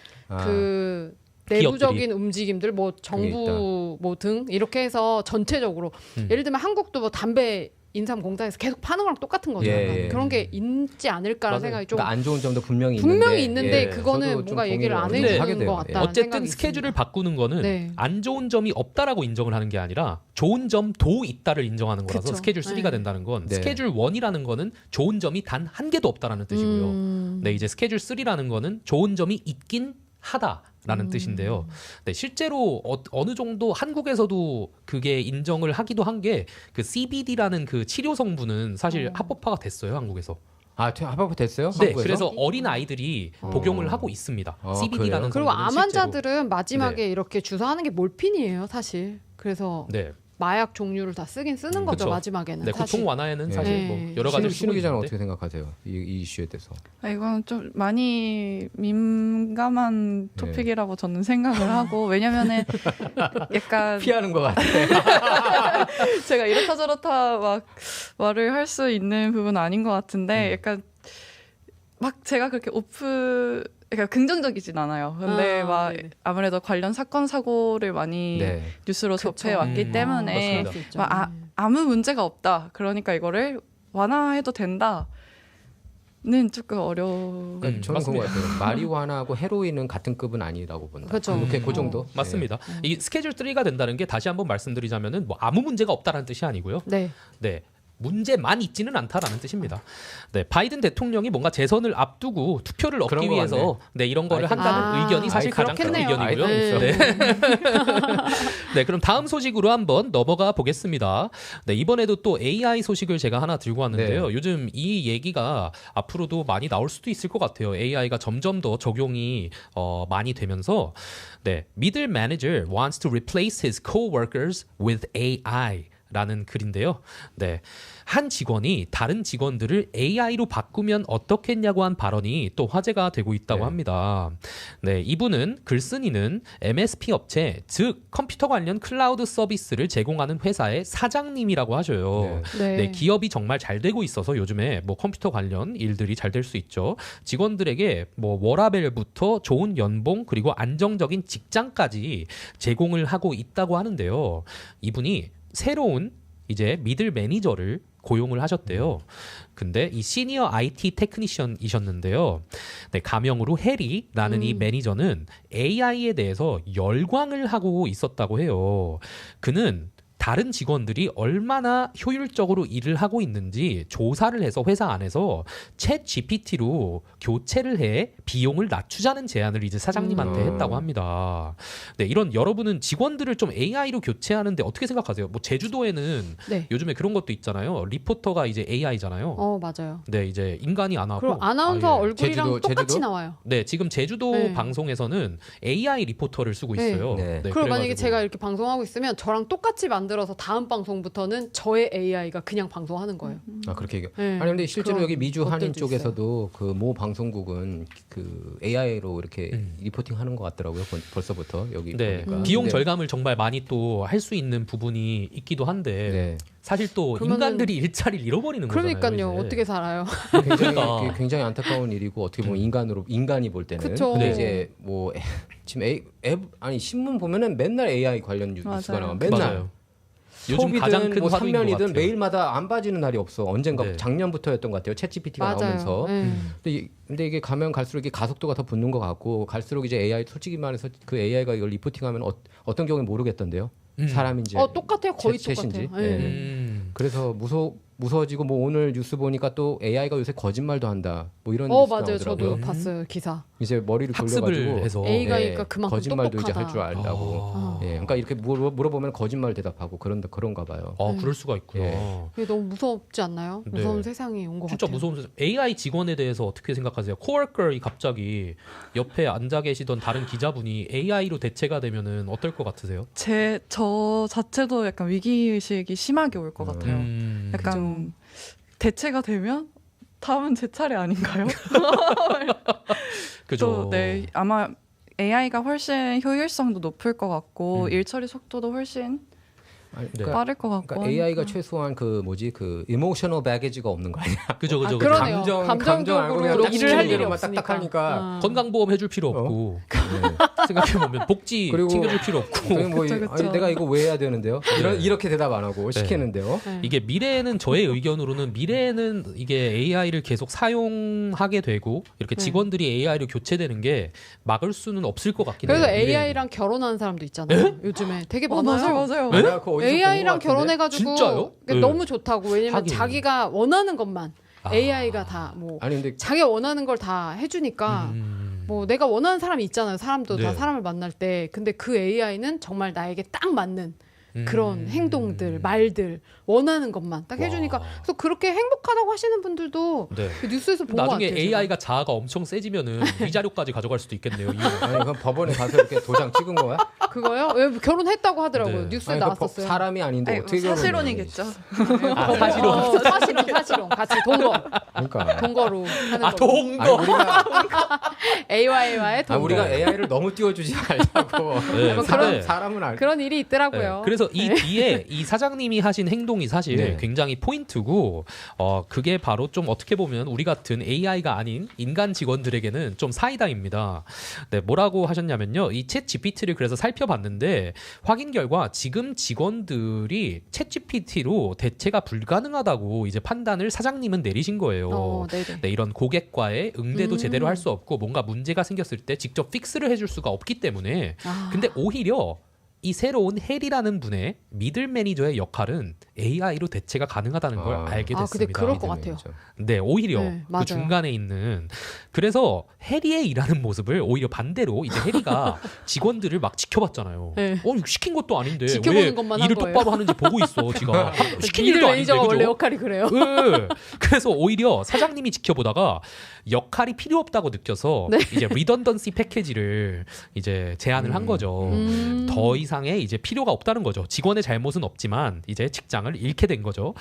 그 내부적인 움직임들, 뭐 정부 뭐 등 이렇게 해서 전체적으로 예를 들면 한국도 뭐 담배 인삼공사에서 계속 파는 거랑 똑같은 거죠. 예. 그런 게 있지 않을까라는 맞아요. 생각이 좀 그러니까 안 좋은 점도 분명히 있는데 그거는 저도 좀 뭔가 얘기를 안 동의를 해주는 것 되네요. 같다. 어쨌든 스케줄을 바꾸는 거는 네. 안 좋은 점이 없다라고 인정을 하는 게 아니라 좋은 점도 있다를 인정하는 거라서 그쵸. 스케줄 3가 네. 된다는 건 네. 스케줄 1이라는 거는 좋은 점이 단 한 개도 없다라는 뜻이고요. 네, 이제 스케줄 3라는 거는 좋은 점이 있긴 하다라는 뜻인데요. 네, 실제로 어느 정도 한국에서도 그게 인정을 하기도 한 게 그 CBD라는 그 치료 성분은 사실 합법화가 됐어요, 한국에서. 아, 합법 됐어요? 네, 한국에서? 그래서 어린 아이들이 복용을 하고 있습니다. CBD라는 그리고 성분은 암 실제로. 환자들은 마지막에 이렇게 주사하는 게 몰핀이에요, 사실. 그래서 네. 마약 종류를 다 쓰긴 쓰는 거죠, 그쵸. 마지막에는. 네, 사실. 고통 완화에는 사실 네. 뭐 여러 가지 신우 기자는 어떻게 생각하세요? 이 이슈에 대해서. 이건 좀 많이 민감한 토픽이라고 저는 생각을 하고 왜냐면은 약간 피하는 것 같아. 제가 이렇다 저렇다 막 말을 할 수 있는 부분은 아닌 것 같은데 약간 막 제가 그렇게 그러니까 긍정적이진 않아요. 근데 막 네네. 아무래도 관련 사건 사고를 많이 네. 뉴스로 접해 왔기 때문에 맞습니다. 막 아무 문제가 없다. 그러니까 이거를 완화해도 된다는 조금 어려워. 그러니까 저는 그런 것 맞습니다. 같아요. 마리화나하고 헤로인은 같은 급은 아니라고 본다. 그렇죠. 그렇게 그 정도. 맞습니다. 이 스케줄 3가 된다는 게 다시 한번 말씀드리자면은 뭐 아무 문제가 없다라는 뜻이 아니고요. 네. 네. 문제만 있지는 않다라는 뜻입니다. 네, 바이든 대통령이 뭔가 재선을 앞두고 투표를 얻기 그런 거 위해서 네, 이런 거를 한다는 의견이 사실 가장 큰 그렇겠네요. 의견이고요. 네. 네, 그럼 다음 소식으로 한번 넘어가 보겠습니다. 네, 이번에도 또 AI 소식을 제가 하나 들고 왔는데요. 네. 요즘 이 얘기가 앞으로도 많이 나올 수도 있을 것 같아요. AI가 점점 더 적용이 많이 되면서 네, middle manager wants to replace his coworkers with AI. 라는 글인데요. 네. 한 직원이 다른 직원들을 AI로 바꾸면 어떻겠냐고 한 발언이 또 화제가 되고 있다고 네. 합니다. 네, 이분은 글쓴이는 MSP 업체, 즉 컴퓨터 관련 클라우드 서비스를 제공하는 회사의 사장님이라고 하셔요. 네. 네, 기업이 정말 잘 되고 있어서 요즘에 뭐 컴퓨터 관련 일들이 잘 될 수 있죠. 직원들에게 뭐 워라밸부터 좋은 연봉 그리고 안정적인 직장까지 제공을 하고 있다고 하는데요. 이분이 새로운 이제 미들 매니저를 고용을 하셨대요. 근데 이 시니어 IT 테크니션이셨는데요. 네, 가명으로 해리라는 이 매니저는 AI에 대해서 열광을 하고 있었다고 해요. 그는 다른 직원들이 얼마나 효율적으로 일을 하고 있는지 조사를 해서 회사 안에서 챗 GPT로 교체를 해 비용을 낮추자는 제안을 이제 사장님한테 했다고 합니다. 네, 이런 여러분은 직원들을 좀 AI로 교체하는데 어떻게 생각하세요? 뭐 제주도에는 네. 요즘에 그런 것도 있잖아요. 리포터가 이제 AI잖아요. 맞아요. 네, 이제 인간이 안 하고. 그리고 아나운서 아, 예. 얼굴이랑 똑같이 제주도? 나와요. 네, 지금 제주도 네. 방송에서는 AI 리포터를 쓰고 있어요. 네. 그리고 만약에 그래가지고- 제가 이렇게 방송하고 있으면 저랑 똑같이 만들어서 다음 방송부터는 저의 AI가 그냥 방송하는 거예요. 아, 그렇게 얘기해요. 네. 아니 근데 실제로 그런 여기 미주 한인 것들도 쪽에서도 그 모 방송국은 그 AI로 이렇게 리포팅하는 것 같더라고요. 벌써부터 여기 네, 보니까. 비용 네. 절감을 정말 많이 또 할 수 있는 부분이 있기도 한데 네. 사실 또 그러면은- 인간들이 일자리를 잃어버리는 그러니까요. 거잖아요. 이제. 어떻게 살아요? 굉장히 굉장히 안타까운 일이고 어떻게 보면 인간이 볼 때는. 그쵸. 근데 네. 이제 뭐 지금 아니 신문 보면은 맨날 AI 관련 뉴스가 맞아요. 나와. 맨날. 맞아요. 요즘 소비든 가장 큰 뭐 화두인 것 상면이든 같아요. 매일마다 안 빠지는 날이 없어. 언젠가 네. 작년부터였던 것 같아요. 챗GPT가 맞아요. 나오면서. 네. 근데 이게 가면 갈수록 이게 가속도가 더 붙는 것 같고 갈수록 이제 AI 솔직히 말해서 그 AI가 이걸 리포팅하면 어떤 경우는 모르겠던데요. 사람인지 똑같아요. 거의 챗인지. 똑같아요. 네. 네. 그래서 무서워지고 뭐 오늘 뉴스 보니까 또 AI가 요새 거짓말도 한다. 뭐 이런 뉴스 맞아요. 나오더라고요. 저도 봤어요 기사. 이제 머리를 학습을 돌려가지고 해서 AI가 그만큼 거짓말도 이제 할 똑똑하다. 줄 안다고. 예, 그러니까 이렇게 물어보면 거짓말 대답하고 그런가 봐요. 그럴 수가 있구나. 예. 이게 너무 무섭지 않나요? 네. 무서운 세상이 온 것 진짜 같아요. 무서운 세상. AI 직원에 대해서 어떻게 생각하세요? 코워커이 갑자기 옆에 앉아 계시던 다른 기자분이 AI로 대체가 되면은 어떨 것 같으세요? 저 자체도 약간 위기의식이 심하게 올 것 같아요. 약간 대체가 되면 다음은 제 차례 아닌가요? 그죠. 또 네, 아마 AI가 훨씬 효율성도 높을 것 같고 일 처리 속도도 훨씬 아니, 빠를 것 같고. 그러니까 AI가 최소한 그 이모셔널 배게지가 없는 거 아니야? 그죠. 그러네요. 감정 알고 그냥 딱 일을 할 일이 시키는 없으니까. 딱 하니까. 건강보험 해줄 필요 없고 생각해보면 복지 그리고 챙겨줄 필요 없고 뭐 그쵸, 그쵸. 아니, 내가 이거 왜 해야 되는데요? 이렇게 대답 안 하고 시키는데요. 네. 이게 미래에는 저의 의견으로는 미래에는 이게 AI를 계속 사용하게 되고 이렇게 직원들이 AI로 교체되는 게 막을 수는 없을 것 같긴 해요. 그래서 미래에는. AI랑 결혼하는 사람도 있잖아요. 요즘에 되게 많아요. 맞아요. 내가 그거 어디서 본것 AI랑 같은데? 결혼해가지고 진짜요? 네. 너무 좋다고. 왜냐면 하긴. 자기가 원하는 것만 AI가 다 뭐 아니 근데 자기가 원하는 걸 다 해주니까 뭐 내가 원하는 사람이 있잖아요. 사람도 다 네. 사람을 만날 때. 근데 그 AI는 정말 나에게 딱 맞는 그런 행동들, 말들 원하는 것만 딱 해주니까 그래서 그렇게 행복하다고 하시는 분들도 네. 그 뉴스에서 본 것 나중에 같아요. AI가 자아가 엄청 세지면은 위자료까지 가져갈 수도 있겠네요. 아니 그럼 법원에 가서 이렇게 도장 찍은 거야? 그거요? 왜 결혼했다고 하더라고요. 네. 뉴스에 아니, 그 나왔었어요. 사람이 아닌데 아니, 어떻게 사실혼이겠죠. 사실은 사실은 같이 그러니까 동거로 하는 거. 동거. 아니 우리가 AI와의 동거. 우리가 AI를 너무 띄워주지 말자고. 네, 뭐 근데 사람은 알. 그런 일이 있더라고요. 네, 그래서 이 뒤에 이 사장님이 하신 행동이 사실 네. 굉장히 포인트고 그게 바로 좀 어떻게 보면 우리 같은 AI가 아닌 인간 직원들에게는 좀 사이다입니다. 네, 뭐라고 하셨냐면요. 이 챗 GPT를 그래서 살펴봤는데 확인 결과 지금 직원들이 챗 GPT로 대체가 불가능하다고 이제 판단을 사장님은 내리신 거예요. 네네. 네, 이런 고객과의 응대도 제대로 할 수 없고 뭔가 문제가 생겼을 때 직접 픽스를 해줄 수가 없기 때문에 근데 오히려 이 새로운 헬이라는 분의 미들 매니저의 역할은 AI로 대체가 가능하다는 걸 알게 됐습니다. 근데 그럴 것 같아요. 네, 오히려 네, 그 맞아요. 중간에 있는 그래서 해리의 일하는 모습을 오히려 반대로 이제 해리가 직원들을 막 지켜봤잖아요. 네. 이거 시킨 것도 아닌데 지켜보는 왜 것만 한 일을 거예요. 똑바로 하는지 보고 있어. 지가 시킨 미들 일도 아닌데 매니저가 원래 그죠? 역할이 그래요. 네. 그래서 오히려 사장님이 지켜보다가 역할이 필요 없다고 느껴서 이제 리던던시 패키지를 이제 제안을 한 거죠. 더 이상의 이제 필요가 없다는 거죠. 직원의 잘못은 없지만 이제 직장을 잃게 된 거죠.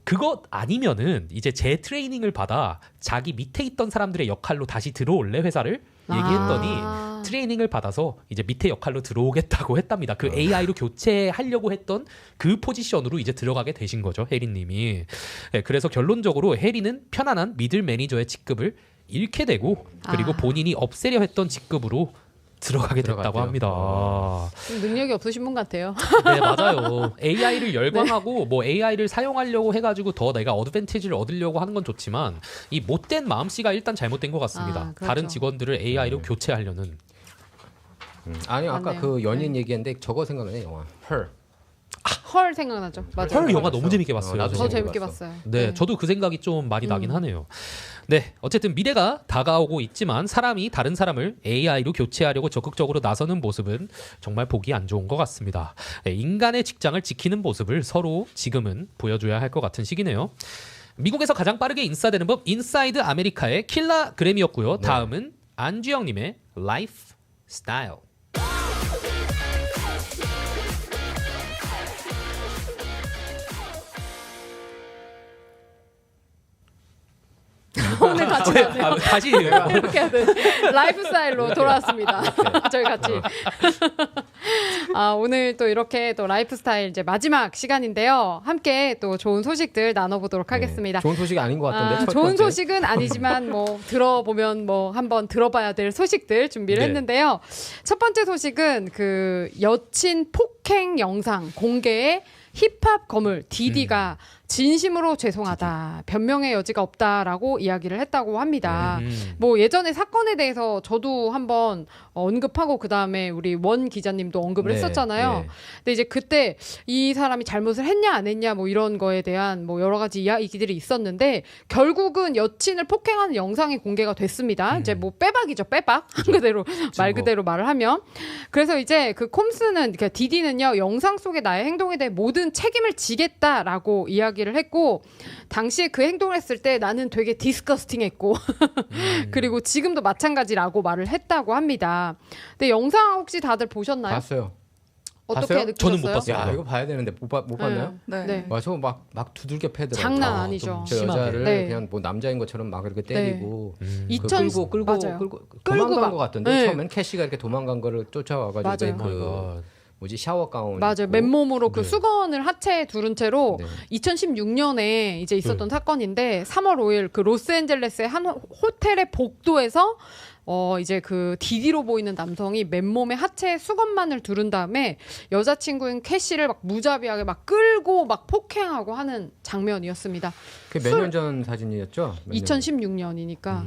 그것 아니면은 이제 재트레이닝을 받아 자기 밑에 있던 사람들의 역할로 다시 들어올래 회사를 얘기했더니 트레이닝을 받아서 이제 밑에 역할로 들어오겠다고 했답니다. 그 AI로 교체하려고 했던 그 포지션으로 이제 들어가게 되신 거죠, 해리님이. 네, 그래서 결론적으로 해리는 편안한 미들 매니저의 직급을 잃게 되고 그리고 본인이 없애려 했던 직급으로 들어가게 됐다고 들어갔대요. 합니다. 좀 능력이 없으신 분 같아요. 네, 맞아요. AI를 열광하고 뭐 AI를 사용하려고 해가지고 더 내가 어드밴티지를 얻으려고 하는 건 좋지만 이 못된 마음씨가 일단 잘못된 것 같습니다. 그렇죠. 다른 직원들을 AI로 교체하려는. 아니 아까 맞네요. 그 연인 얘기했는데 저거 생각나네 영화. Her. 헐 생각나죠. 맞아요. 헐 영화 너무 재밌게 봤어요. 나도 저 재밌게 재밌게 봤어. 봤어요. 네, 저도 그 생각이 좀 많이 나긴 하네요. 네, 어쨌든 미래가 다가오고 있지만 사람이 다른 사람을 AI로 교체하려고 적극적으로 나서는 모습은 정말 보기 안 좋은 것 같습니다. 네, 인간의 직장을 지키는 모습을 서로 지금은 보여줘야 할 것 같은 시기네요. 미국에서 가장 빠르게 인싸되는 법 인사이드 아메리카의 킬라그램이었고요. 다음은 안주영님의 라이프 스타일. 오늘 같이 가네요. 다시 이렇게 하는 라이프 스타일로 돌아왔습니다. 저희 같이. 오늘 또 이렇게 또 라이프 스타일 이제 마지막 시간인데요. 함께 또 좋은 소식들 나눠보도록 하겠습니다. 좋은 소식이 아닌 것 같은데. 첫 좋은 번째. 소식은 아니지만 뭐 들어보면 뭐 한번 들어봐야 될 소식들 준비를 네. 했는데요. 첫 번째 소식은 그 여친 폭행 영상 공개에 힙합 거물 디디가 진심으로 죄송하다. 변명의 여지가 없다라고 이야기를 했다고 합니다. 뭐 예전에 사건에 대해서 저도 한번 언급하고 그다음에 우리 원 기자님도 언급을 네, 했었잖아요. 네. 근데 이제 그때 이 사람이 잘못을 했냐 안 했냐 뭐 이런 거에 대한 뭐 여러 가지 이야기들이 있었는데 결국은 여친을 폭행하는 영상이 공개가 됐습니다. 이제 뭐 빼박이죠, 빼박. 한 그대로 말 그대로 말을 하면. 그래서 이제 그 콤스는 그러니까 디디는요 영상 속의 나의 행동에 대해 모든 책임을 지겠다라고 이야기를 했고 당시에 그 행동을 했을 때 나는 되게 디스커스팅했고 그리고 지금도 마찬가지라고 말을 했다고 합니다. 근데 영상 혹시 다들 보셨나요? 봤어요. 어떻게 봤어요? 느끼셨어요? 저는 못 봤어요. 야 이거 봐야 되는데 못 봤나요? 네. 네. 와 저거 막 두들겨 패더라고요. 장난 아, 아니죠. 좀 저 심하게. 여자를 네. 그냥 뭐 남자인 것처럼 막 이렇게 때리고 그 2000 끌고 맞아요. 도망간 막- 것 같던데 네. 처음엔 캐시가 이렇게 도망간 거를 쫓아와가지고 맞아요. 그 뭐지 샤워 가운 맞아요. 입고. 맨몸으로 그 네. 수건을 하체에 두른 채로 네. 2016년에 이제 있었던 사건인데 3월 5일 그 로스앤젤레스의 한 호텔의 복도에서 이제 그 디디로 보이는 남성이 맨몸에 하체에 수건만을 두른 다음에 여자친구인 캐시를 막 무자비하게 막 끌고 막 폭행하고 하는 장면이었습니다. 그게 몇 년 전 사진이었죠? 2016년이니까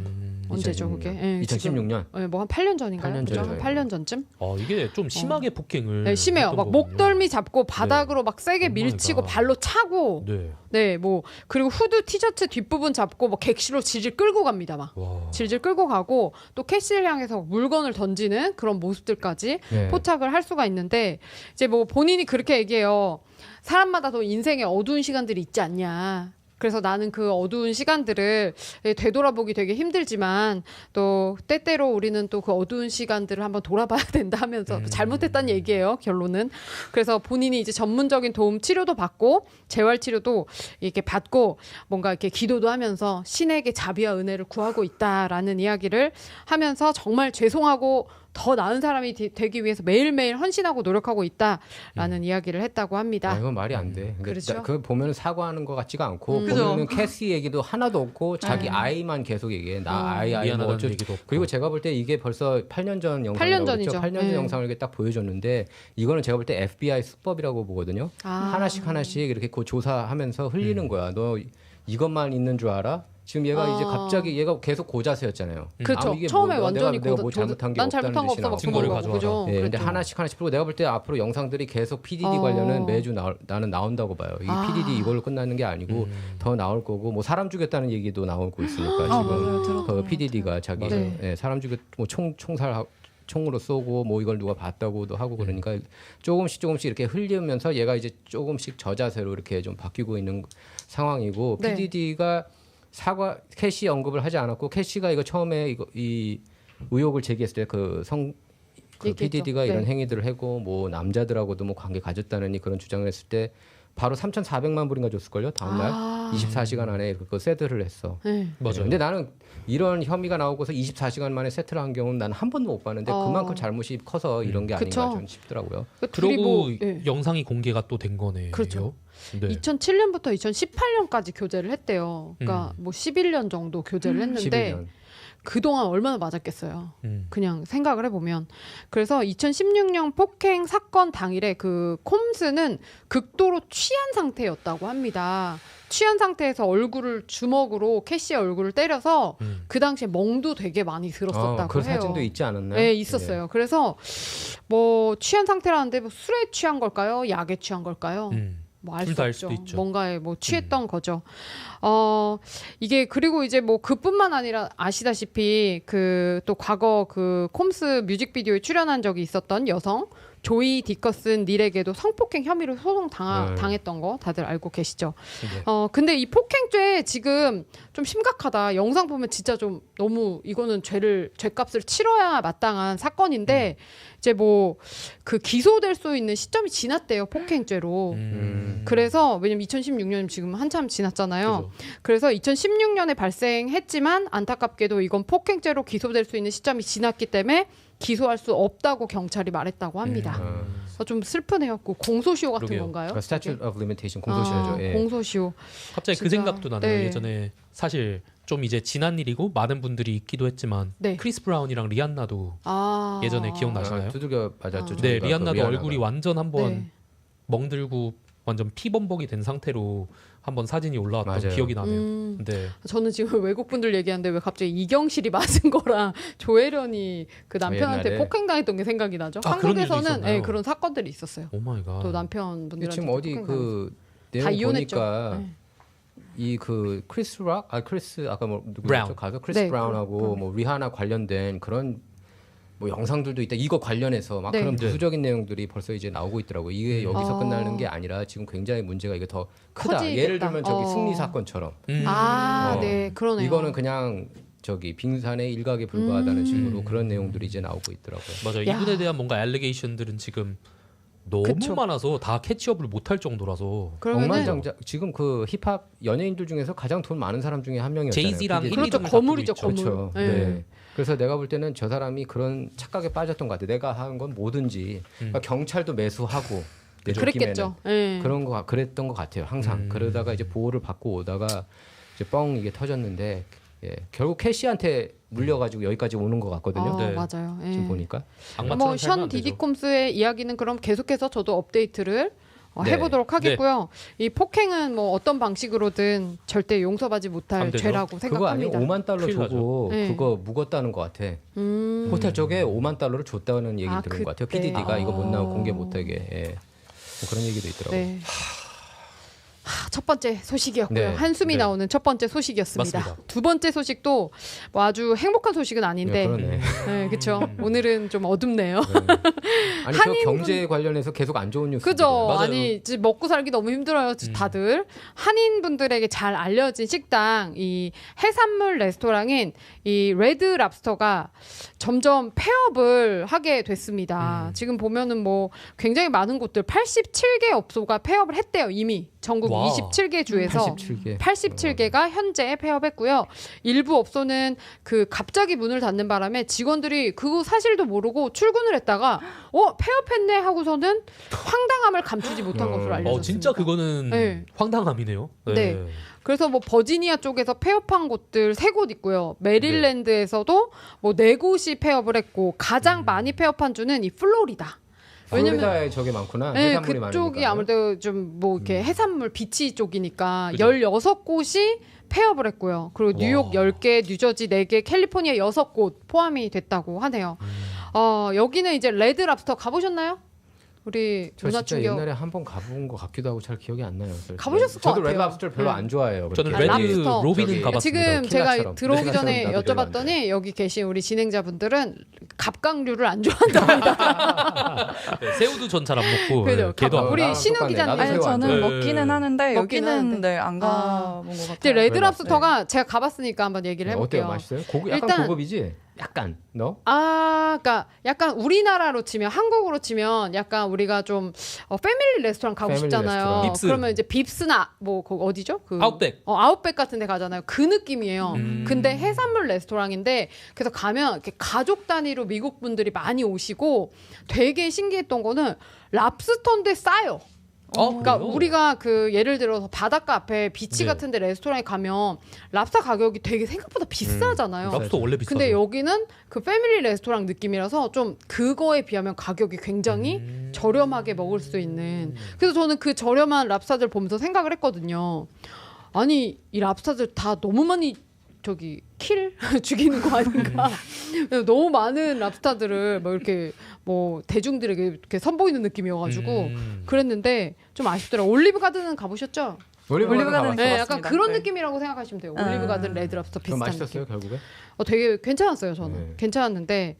언제죠 그게? 예, 2016년. 뭐 한 8년 전인가요? 8년 그죠? 전이죠. 8년 전쯤? 이게 좀 심하게 폭행을 네, 심해요. 했던 막 거군요. 목덜미 잡고 바닥으로 막 세게 오 마이 밀치고 갓. 발로 차고 네. 네, 뭐 그리고 후드 티셔츠 뒷부분 잡고 뭐 객실로 질질 끌고 갑니다, 막. 와. 질질 끌고 가고 또 캐시를 향해서 물건을 던지는 그런 모습들까지 네. 포착을 할 수가 있는데 이제 뭐 본인이 그렇게 얘기해요. 사람마다 또 인생에 어두운 시간들이 있지 않냐. 그래서 나는 그 어두운 시간들을 되돌아보기 되게 힘들지만 또 때때로 우리는 또 그 어두운 시간들을 한번 돌아봐야 된다 하면서 잘못했다는 얘기예요, 결론은. 그래서 본인이 이제 전문적인 도움 치료도 받고 재활 치료도 이렇게 받고 뭔가 이렇게 기도도 하면서 신에게 자비와 은혜를 구하고 있다라는 이야기를 하면서 정말 죄송하고 더 나은 사람이 되기 위해서 매일매일 헌신하고 노력하고 있다라는 이야기를 했다고 합니다. 아, 이건 말이 안 돼. 근데 그렇죠. 그거 보면 사과하는 것 같지가 않고 그죠. 보면은 캐시 얘기도 하나도 없고 자기 네. 아이만 계속 얘기해. 나 아이 뭐 미안하다는 어쩌. 얘기도 없고. 그리고 제가 볼 때 이게 벌써 8년 전 8년 영상이라고 전이죠. 그랬죠. 8년 전 네. 영상을 이렇게 딱 보여줬는데 이거는 제가 볼 때 FBI 수법이라고 보거든요. 아. 하나씩 이렇게 그 조사하면서 흘리는 거야. 너 이것만 있는 줄 알아? 지금 얘가 이제 갑자기 얘가 계속 고자세였잖아요. 그렇죠. 이게 처음에 뭐야? 완전히 내가 뭐 잘못한 게 난 없다는 잘못한 거 듯이 없어 막 증거를 도망가고, 가져와라. 그죠? 예, 근데 그랬죠. 하나씩 그리고 내가 볼 때 앞으로 영상들이 계속 PDD 관련은 매주 나는 나온다고 봐요. 이 PDD 이걸로 끝나는 게 아니고 더 나올 거고 뭐 사람 죽였다는 얘기도 나오고 있으니까 맞아요. 지금 들었던 그 것 PDD가 자기 네. 예, 사람 죽였 뭐 총살 총으로 쏘고 뭐 이걸 누가 봤다고도 하고 그러니까 조금씩 이렇게 흘리면서 얘가 이제 조금씩 저자세로 이렇게 좀 바뀌고 있는 상황이고 네. PDD가 캐시 언급을 하지 않았고 캐시가 이거 처음에 이 의혹을 제기했을 때 그 얘기했죠. PDD가 네. 이런 행위들을 하고 뭐 남자들하고도 뭐 관계 가졌다느니 그런 주장을 했을 때 바로 3,400만 불인가 줬을걸요 다음날 24시간 안에 그거 세트를 했어. 네. 맞아요. 근데 나는 이런 혐의가 나오고서 24시간 만에 세트를 한 경우는 난 한 번도 못 봤는데 그만큼 잘못이 커서 이런 게 아닌가 그쵸. 좀 싶더라고요. 그 둘이 그러고 뭐, 예. 영상이 공개가 또 된 거네요. 그렇죠. 네. 2007년부터 2018년까지 교제를 했대요. 그러니까 뭐 11년 정도 교제를 했는데 11년. 그동안 얼마나 맞았겠어요. 음. 그냥 생각을 해보면. 그래서 2016년 폭행 사건 당일에 그 콤스는 극도로 취한 상태였다고 합니다. 취한 상태에서 얼굴을 주먹으로 캐시의 얼굴을 때려서 그 당시에 멍도 되게 많이 들었었다고 그 해요. 사진도 있지 않았나요? 네, 있었어요. 그래서 뭐 취한 상태라는데 뭐 술에 취한 걸까요? 약에 취한 걸까요? 뭐 알 둘 수 다 알 없죠. 수도 있죠. 뭔가에 뭐 취했던 거죠. 이게 그리고 이제 뭐 그뿐만 아니라 아시다시피 그 또 과거 그 콤스 뮤직비디오에 출연한 적이 있었던 여성 조이 디커슨 닐에게도 성폭행 혐의로 소송 당했던 거 다들 알고 계시죠? 네. 근데 이 폭행죄 지금 좀 심각하다. 영상 보면 진짜 좀 너무 이거는 죄값을 치러야 마땅한 사건인데 이제 뭐 그 기소될 수 있는 시점이 지났대요. 폭행죄로. 그래서 왜냐면 2016년 지금 한참 지났잖아요. 그죠. 그래서 2016년에 발생했지만 안타깝게도 이건 폭행죄로 기소될 수 있는 시점이 지났기 때문에 기소할 수 없다고 경찰이 말했다고 합니다. 좀 슬프네요. 그 공소시효 같은 그러게요. 건가요? Statute of Limitation 공소시효죠. 예. 공소시효. 갑자기 그 진짜. 생각도 나네요. 네. 예전에 사실 좀 이제 지난 일이고 많은 분들이 있기도 했지만 네. 크리스 브라운이랑 리안나도 예전에 기억나시나요? 두들겨 맞았죠. 네, 저희가 리안나도 그 얼굴이 완전 한번 네. 멍들고 완전 피범벅이 된 상태로 한번 사진이 올라왔던 맞아요. 기억이 나네요. 네. 저는 지금 외국 분들 얘기하는데 왜 갑자기 이경실이 맞은 거랑 조혜련이 그 남편한테 옛날에. 폭행당했던 게 생각이 나죠. 아, 그런 일도 한국에서는 있었나요? 그런 사건들이 있었어요. 오 마이 갓. 또 남편분들한테 지금 어디 그 내용 이혼했죠. 보니까 네. 이 그 크리스 락, 크리스 아까 뭐 누구였죠? 브라운. 가수 크리스 네, 브라운하고 뭐 리하나 관련된 그런 뭐 영상들도 있다. 이거 관련해서 막 네. 그런 네. 부수적인 내용들이 벌써 이제 나오고 있더라고. 이게 여기서 끝나는 게 아니라 지금 굉장히 문제가 이게 더 크다. 커지겠다. 예를 들면 저기 어. 승리 사건처럼 아, 어. 네, 그러네요. 이거는 그냥 저기 빙산의 일각에 불과하다는 식으로 그런 내용들이 이제 나오고 있더라고요. 맞아요. 야. 이분에 대한 뭔가 알리게이션들은 지금 너무 그쵸. 많아서 다 캐치업을 못할 정도라서 그러면은 억만장자 지금 그 힙합 연예인들 중에서 가장 돈 많은 사람 중에 한 명이었잖아요. 제이지랑 PD. 힐리 그렇죠. 등을 거물이죠, 다투고 있죠. 거물. 그렇죠. 네. 네. 그래서 내가 볼 때는 저 사람이 그런 착각에 빠졌던 것 같아. 내가 하는 건 뭐든지 그러니까 경찰도 매수하고 내 그랬겠죠. 느낌에는 예. 그랬던 것 같아요. 항상 그러다가 이제 보호를 받고 오다가 이제 뻥 이게 터졌는데 결국 캐시한테 물려가지고 여기까지 오는 것 같거든요. 네. 맞아요. 예. 지금 보니까 악마처럼 뭐 살면 션 안 되죠. 디디콤스의 이야기는 그럼 계속해서 저도 업데이트를 네. 해보도록 하겠고요. 이 폭행은 뭐 어떤 방식으로든 절대 용서받지 못할 안 되죠. 죄라고 그거 아니고 생각합니다. 5만 달러 큰일 주고 네. 그거 묵었다는 것 같아. 호텔 쪽에 5만 달러를 줬다는 얘기를 아, 들은 것 같아요. 그때. PDD가 이거 못 나오고 아. 공개 못하게 뭐 그런 얘기도 있더라고요. 네. 첫 번째 소식이었고요. 네. 한숨이 네. 나오는 첫 번째 소식이었습니다. 맞습니다. 두 번째 소식도 뭐 아주 행복한 소식은 아닌데, 그러네. 네, 그렇죠. 오늘은 좀 어둡네요. 아니 저 경제 관련해서 계속 안 좋은 뉴스. 그죠? 맞아요. 아니 이제 먹고 살기 너무 힘들어요, 다들. 한인 분들에게 잘 알려진 식당, 이 해산물 레스토랑인 이 레드 랍스터가 점점 폐업을 하게 됐습니다. 지금 보면은 뭐 굉장히 많은 곳들 87개 업소가 폐업을 했대요, 이미. 전국 와. 27개 주에서 87개. 87개가 현재 폐업했고요. 일부 업소는 그 갑자기 문을 닫는 바람에 직원들이 그거 사실도 모르고 출근을 했다가 폐업했네 하고서는 황당함을 감추지 못한 것으로 알려졌습니다. 진짜 그거는 네. 황당함이네요. 네. 그래서 뭐 버지니아 쪽에서 폐업한 곳들 3곳 있고요. 메릴랜드에서도 뭐 4곳이 폐업을 했고 가장 많이 폐업한 주는 이 플로리다. 플로리다에 저게 많구나. 네, 해산물이 그쪽이 많으니까. 아무래도 좀 뭐 이렇게 해산물 비치 쪽이니까 16곳이 폐업을 했고요. 그리고 뉴욕 와. 10개, 뉴저지 4개, 캘리포니아 6곳 포함이 됐다고 하네요. 여기는 이제 레드 랍스터 가보셨나요? 우리 저 진짜 문화충격. 옛날에 한 번 가본 것 같기도 하고 잘 기억이 안 나요. 가보셨을 것 저도 같아요. 레드 랍스터를 별로 네. 안 좋아해요. 저는 그렇게. 아, 레드 랍스터. 로비는 저기 가봤습니다. 지금 제가 킬라처럼. 들어오기 킬라처럼 전에 나도 별로 안 여쭤봤더니 여기 계신 우리 진행자분들은 갑각류를 안 좋아한답니다. 네, 새우도 전 잘 안 먹고 그죠. 개도 안 우리 나랑 신우 똑같네. 기자님. 나도 아니 새우 안 저는 좋아해. 먹기는 하는데 먹기는 하는데. 여기는 네, 안 가본 것 같아요. 근데 레드 왜 랍스터가 제가 가봤으니까 한번 얘기를 해볼게요. 어때요? 맛있어요? 약간 일단- 고급이지? 약간 너? 그러니까 약간 우리나라로 치면 한국으로 치면 약간 우리가 좀 패밀리 레스토랑 가고 패밀리 싶잖아요. 레스토랑. 빕스. 그러면 이제 빕스나 뭐 거기 어디죠? 그 아웃백. 아웃백 같은 데 가잖아요. 그 느낌이에요. 음. 근데 해산물 레스토랑인데 그래서 가면 이렇게 가족 단위로 미국 분들이 많이 오시고 되게 신기했던 거는 랍스터인데 싸요. 그러니까 그래요? 우리가 그 예를 들어서 바닷가 앞에 비치 네. 같은 데 레스토랑에 가면 랍스터 가격이 되게 생각보다 비싸잖아요. 랍스터 원래 비싸죠. 근데 여기는 그 패밀리 레스토랑 느낌이라서 좀 그거에 비하면 가격이 굉장히 저렴하게 먹을 수 있는. 그래서 저는 그 저렴한 랍스타들 보면서 생각을 했거든요. 아니 이 랍스타들 다 너무 많이 저기 킬 죽이는 거 아닌가? 너무 많은 랍스타들을 뭐 이렇게 뭐 대중들에게 이렇게 선보이는 느낌이어가지고 그랬는데 좀 아쉽더라고요. 올리브 가든은 가보셨죠? 올리브 가든 가봤어요. 네, 약간 맞습니다. 그런 네. 느낌이라고 생각하시면 돼요. 올리브 가든, 레드 랍스터 그럼 비슷한 느낌. 맛있었어요 결국에? 되게 괜찮았어요, 저는. 네. 괜찮았는데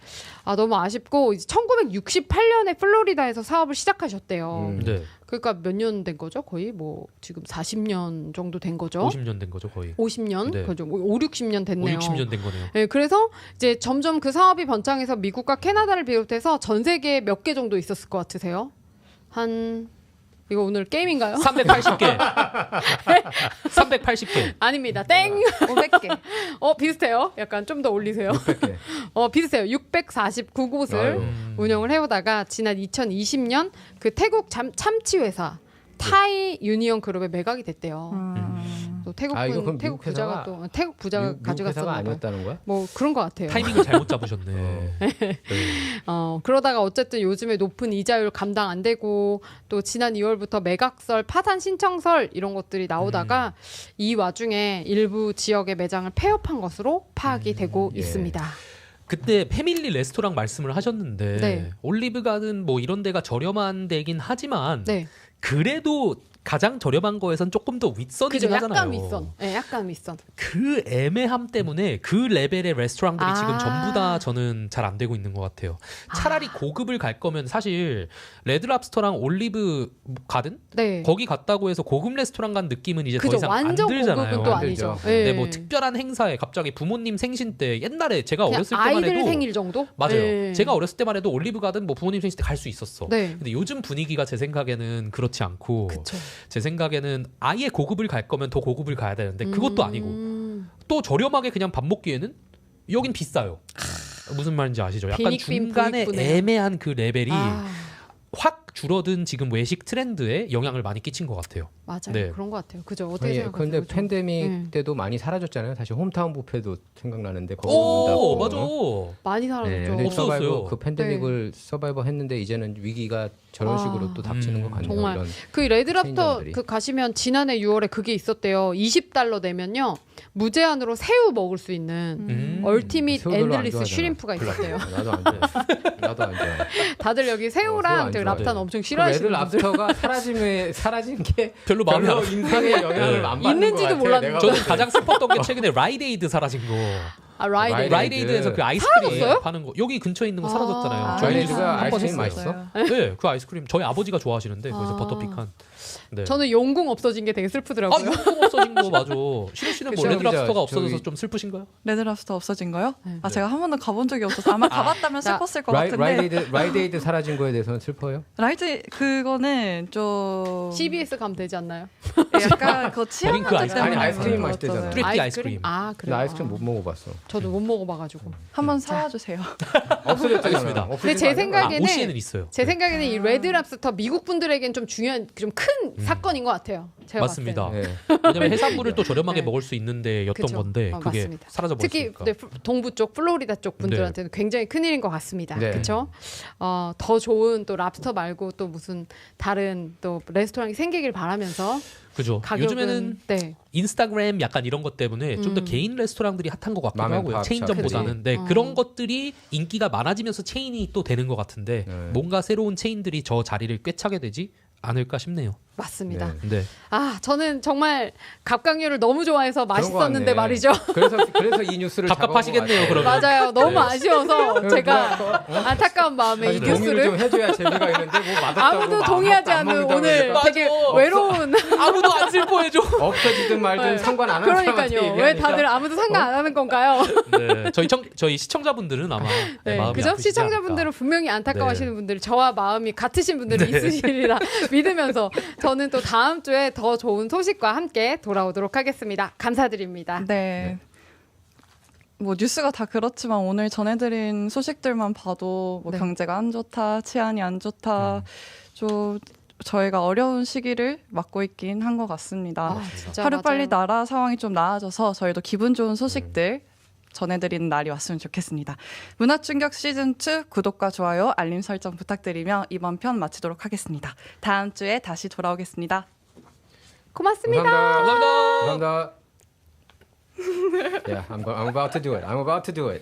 너무 아쉽고 이제 1968년에 플로리다에서 사업을 시작하셨대요. 네. 그러니까 몇 년 된 거죠? 거의 뭐 지금 40년 정도 된 거죠. 50년 된 거죠 거의. 50년? 네. 그죠. 5, 60년 됐네요. 5, 60년 된 거네요. 네, 그래서 이제 점점 그 사업이 번창해서 미국과 캐나다를 비롯해서 전 세계에 몇 개 정도 있었을 것 같으세요? 이거 오늘 게임인가요? 380개. 380개. 아닙니다. 땡. 500개. 비슷해요. 약간 좀 더 올리세요. 600개. 비슷해요. 649곳을 아유. 운영을 해오다가 지난 2020년 그 태국 참치 회사 타이 유니온 그룹에 매각이 됐대요. 또 태국 이거 그럼 태국 미국 부자가 회사가- 또 태국 부자가 미국 가져갔었나 회사가 봐요. 아니었다는 거야? 뭐 그런 것 같아요. 타이밍을 잘못 잡으셨네. 그러다가 어쨌든 요즘에 높은 이자율 감당 안 되고 또 지난 2월부터 매각설, 파산 신청설 이런 것들이 나오다가 이 와중에 일부 지역의 매장을 폐업한 것으로 파악이 되고 예. 있습니다. 그때 패밀리 레스토랑 말씀을 하셨는데 네. 올리브 가든 뭐 이런 데가 저렴한 데긴 하지만 네, 그래도 가장 저렴한 거에선 조금 더 그죠. 윗선이긴 하잖아요. 약간 윗선. 네, 약간 윗선. 그 애매함 때문에 그 레벨의 레스토랑들이 지금 아. 전부 다 저는 잘 안 되고 있는 것 같아요. 차라리 고급을 갈 거면 사실 레드랍스터랑 올리브 가든 네. 거기 갔다고 해서 고급 레스토랑 간 느낌은 이제 더 그죠. 이상 완전 안 들잖아요. 고급은 또 안 아니죠. 들죠. 네. 네, 뭐 특별한 행사에 갑자기 부모님 생신 때 옛날에 제가 그냥 어렸을 때만 아이들 해도 생일 정도? 맞아요. 네. 제가 어렸을 때만 해도 올리브 가든 뭐 부모님 생신 때 갈 수 있었어. 네. 근데 요즘 분위기가 제 생각에는 그렇지 않고 그쵸. 제 생각에는 아예 고급을 갈 거면 더 고급을 가야 되는데 그것도 아니고 또 저렴하게 그냥 밥 먹기에는 여긴 비싸요. 무슨 말인지 아시죠? 약간 비닉빈 중간에 부익부네요. 애매한 그 레벨이 아, 확 줄어든 지금 외식 트렌드에 영향을 많이 끼친 것 같아요. 맞아요. 네. 그런 것 같아요. 그죠. 어떻게 아니, 생각하세요? 근데 그죠? 팬데믹 네. 때도 많이 사라졌잖아요. 사실 홈타운 뷔페도 생각나는데 거기 오, 문닫고. 맞아. 많이 네, 사라졌죠. 근데 없어졌어요. 서바이벌 그 팬데믹을 서바이벌 했는데 이제는 위기가 저런 아. 식으로 또 닥치는 것 같네요. 정말. 이런. 그 레드랍스터 체인점들이. 그 가시면 지난해 6월에 그게 있었대요. $20 내면요 무제한으로 새우 먹을 수 있는 얼티밋 새우 별로 안 엔들리스 좋아하잖아. 슈림프가 별로 안 있었대요. 좋아해. 나도 안 좋아해. 나도 안 좋아해. 다들 여기 새우 새우랑 안 저 좋아해. 랍스타는 엄청 그 싫어하시는 레드 분들 랍스터가 사라진 게 별로 마음에 별로 안 인상에 영향을 네. 안 받는 있는지도 것 같아. 몰랐는데. 내가 저는 봤을 때. 가장 슬펐던 게 최근에 라이데이드 사라진 거. 아 라이드. 라이드. 라이데이드에서 그 아이스크림 사라졌어요? 파는 거 여기 근처에 있는 거 아. 사라졌잖아요. 저희 라이데이드가 집은 한번 아이스크림 했어요. 맛있어? 네, 그 아이스크림 저희 아버지가 좋아하시는데 거기서 아. 버터피칸. 네. 저는 용궁 없어진 게 되게 아, 슬프더라고요. 용품 없어진 거 맞아. 신우 씨는 뭐 그쵸. 레드랍스터가 저기- 없어져서 좀 슬프신가요? 레드랍스터 없어진 거요? 네. 제가 한 번도 가본 적이 없어서 아마 가봤다면 자, 슬펐을 것 같은데 라이데이드 사라진 거에 대해서는 슬퍼요? 라이드 그거는 좀 CBS 가면 되지 않나요? 약간 그 취향 거긴 그 때문에 아니, 아이스크림 그런 맛있대잖아. 거잖아요. 프레티 아이스크림. 아 근데 그래요. 아이스크림 못 먹어봤어. 저도 못 먹어봐가지고. 한번 사와 주세요. 알겠습니다. 근데 제 생각에는 오시에는 있어요. 제 생각에는 이 레드 랍스터 미국 분들에겐 좀 중요한 좀 큰 사건인 것 같아요. 제가 맞습니다. 봤을 때. 네. 왜냐면 해산물을 또 저렴하게 네. 먹을 수 있는데였던 그쵸. 건데 그게 맞습니다. 사라져 특히 버렸으니까. 네, 동부 쪽 플로리다 쪽 분들한테는 굉장히 큰일인 것 같습니다. 네. 그렇죠? 더 좋은 또 랍스터 말고 또 무슨 다른 또 레스토랑이 생기길 바라면서 그죠. 가격은 요즘에는 네. 인스타그램 약간 이런 것 때문에 좀 더 개인 레스토랑들이 핫한 것 같기도 하고요. 맘앤팝 체인점보다는. 네, 그치. 그런 것들이 인기가 많아지면서 체인이 또 되는 것 같은데 네. 뭔가 새로운 체인들이 저 자리를 꿰차게 되지 않을까 싶네요. 맞습니다. 네. 아 저는 정말 갑각류를 너무 좋아해서 그런 거 맛있었는데 같네. 말이죠. 그래서 이 뉴스를 갑갑하시겠네요, 잡아온 것 같아. 그러면. 맞아요. 너무 네. 아쉬워서 제가 안타까운 마음에 이 아니, 동의를 좀 뉴스를 해줘야 재미가 있는데 뭐 맛없다고 아무도 동의하지 않는 오늘 되게 외로운 아무도 안 슬퍼해줘. 없어지든 말든 네. 상관 안 하는 사람한테 그러니까요. 왜 얘기하니까. 다들 아무도 상관 안 하는 건가요? 네, 저희 시청자분들은 아마 네, 마음이 그죠? 아프시지 시청자분들은 분명히 안타까워하시는 네. 분들이 저와 마음이 같으신 분들이 있으시리라 믿으면서 저는 또 다음 주에 더 좋은 소식과 함께 돌아오도록 하겠습니다. 감사드립니다. 네. 뭐 뉴스가 다 그렇지만 오늘 전해드린 소식들만 봐도 뭐 네. 경제가 안 좋다, 치안이 안 좋다, 좀 저희가 어려운 시기를 맞고 있긴 한 것 같습니다. 아, 진짜 하루빨리 맞아요. 나라 상황이 좀 나아져서 저희도 기분 좋은 소식들 전해드리는 날이 왔으면 좋겠습니다. 문화충격 시즌2 구독과 좋아요, 알림 설정 부탁드리며 이번 편 마치도록 하겠습니다. 다음 주에 다시 돌아오겠습니다. 고맙습니다. 감사합니다. 감사합니다. Yeah, I'm about to do it. I'm about to do it.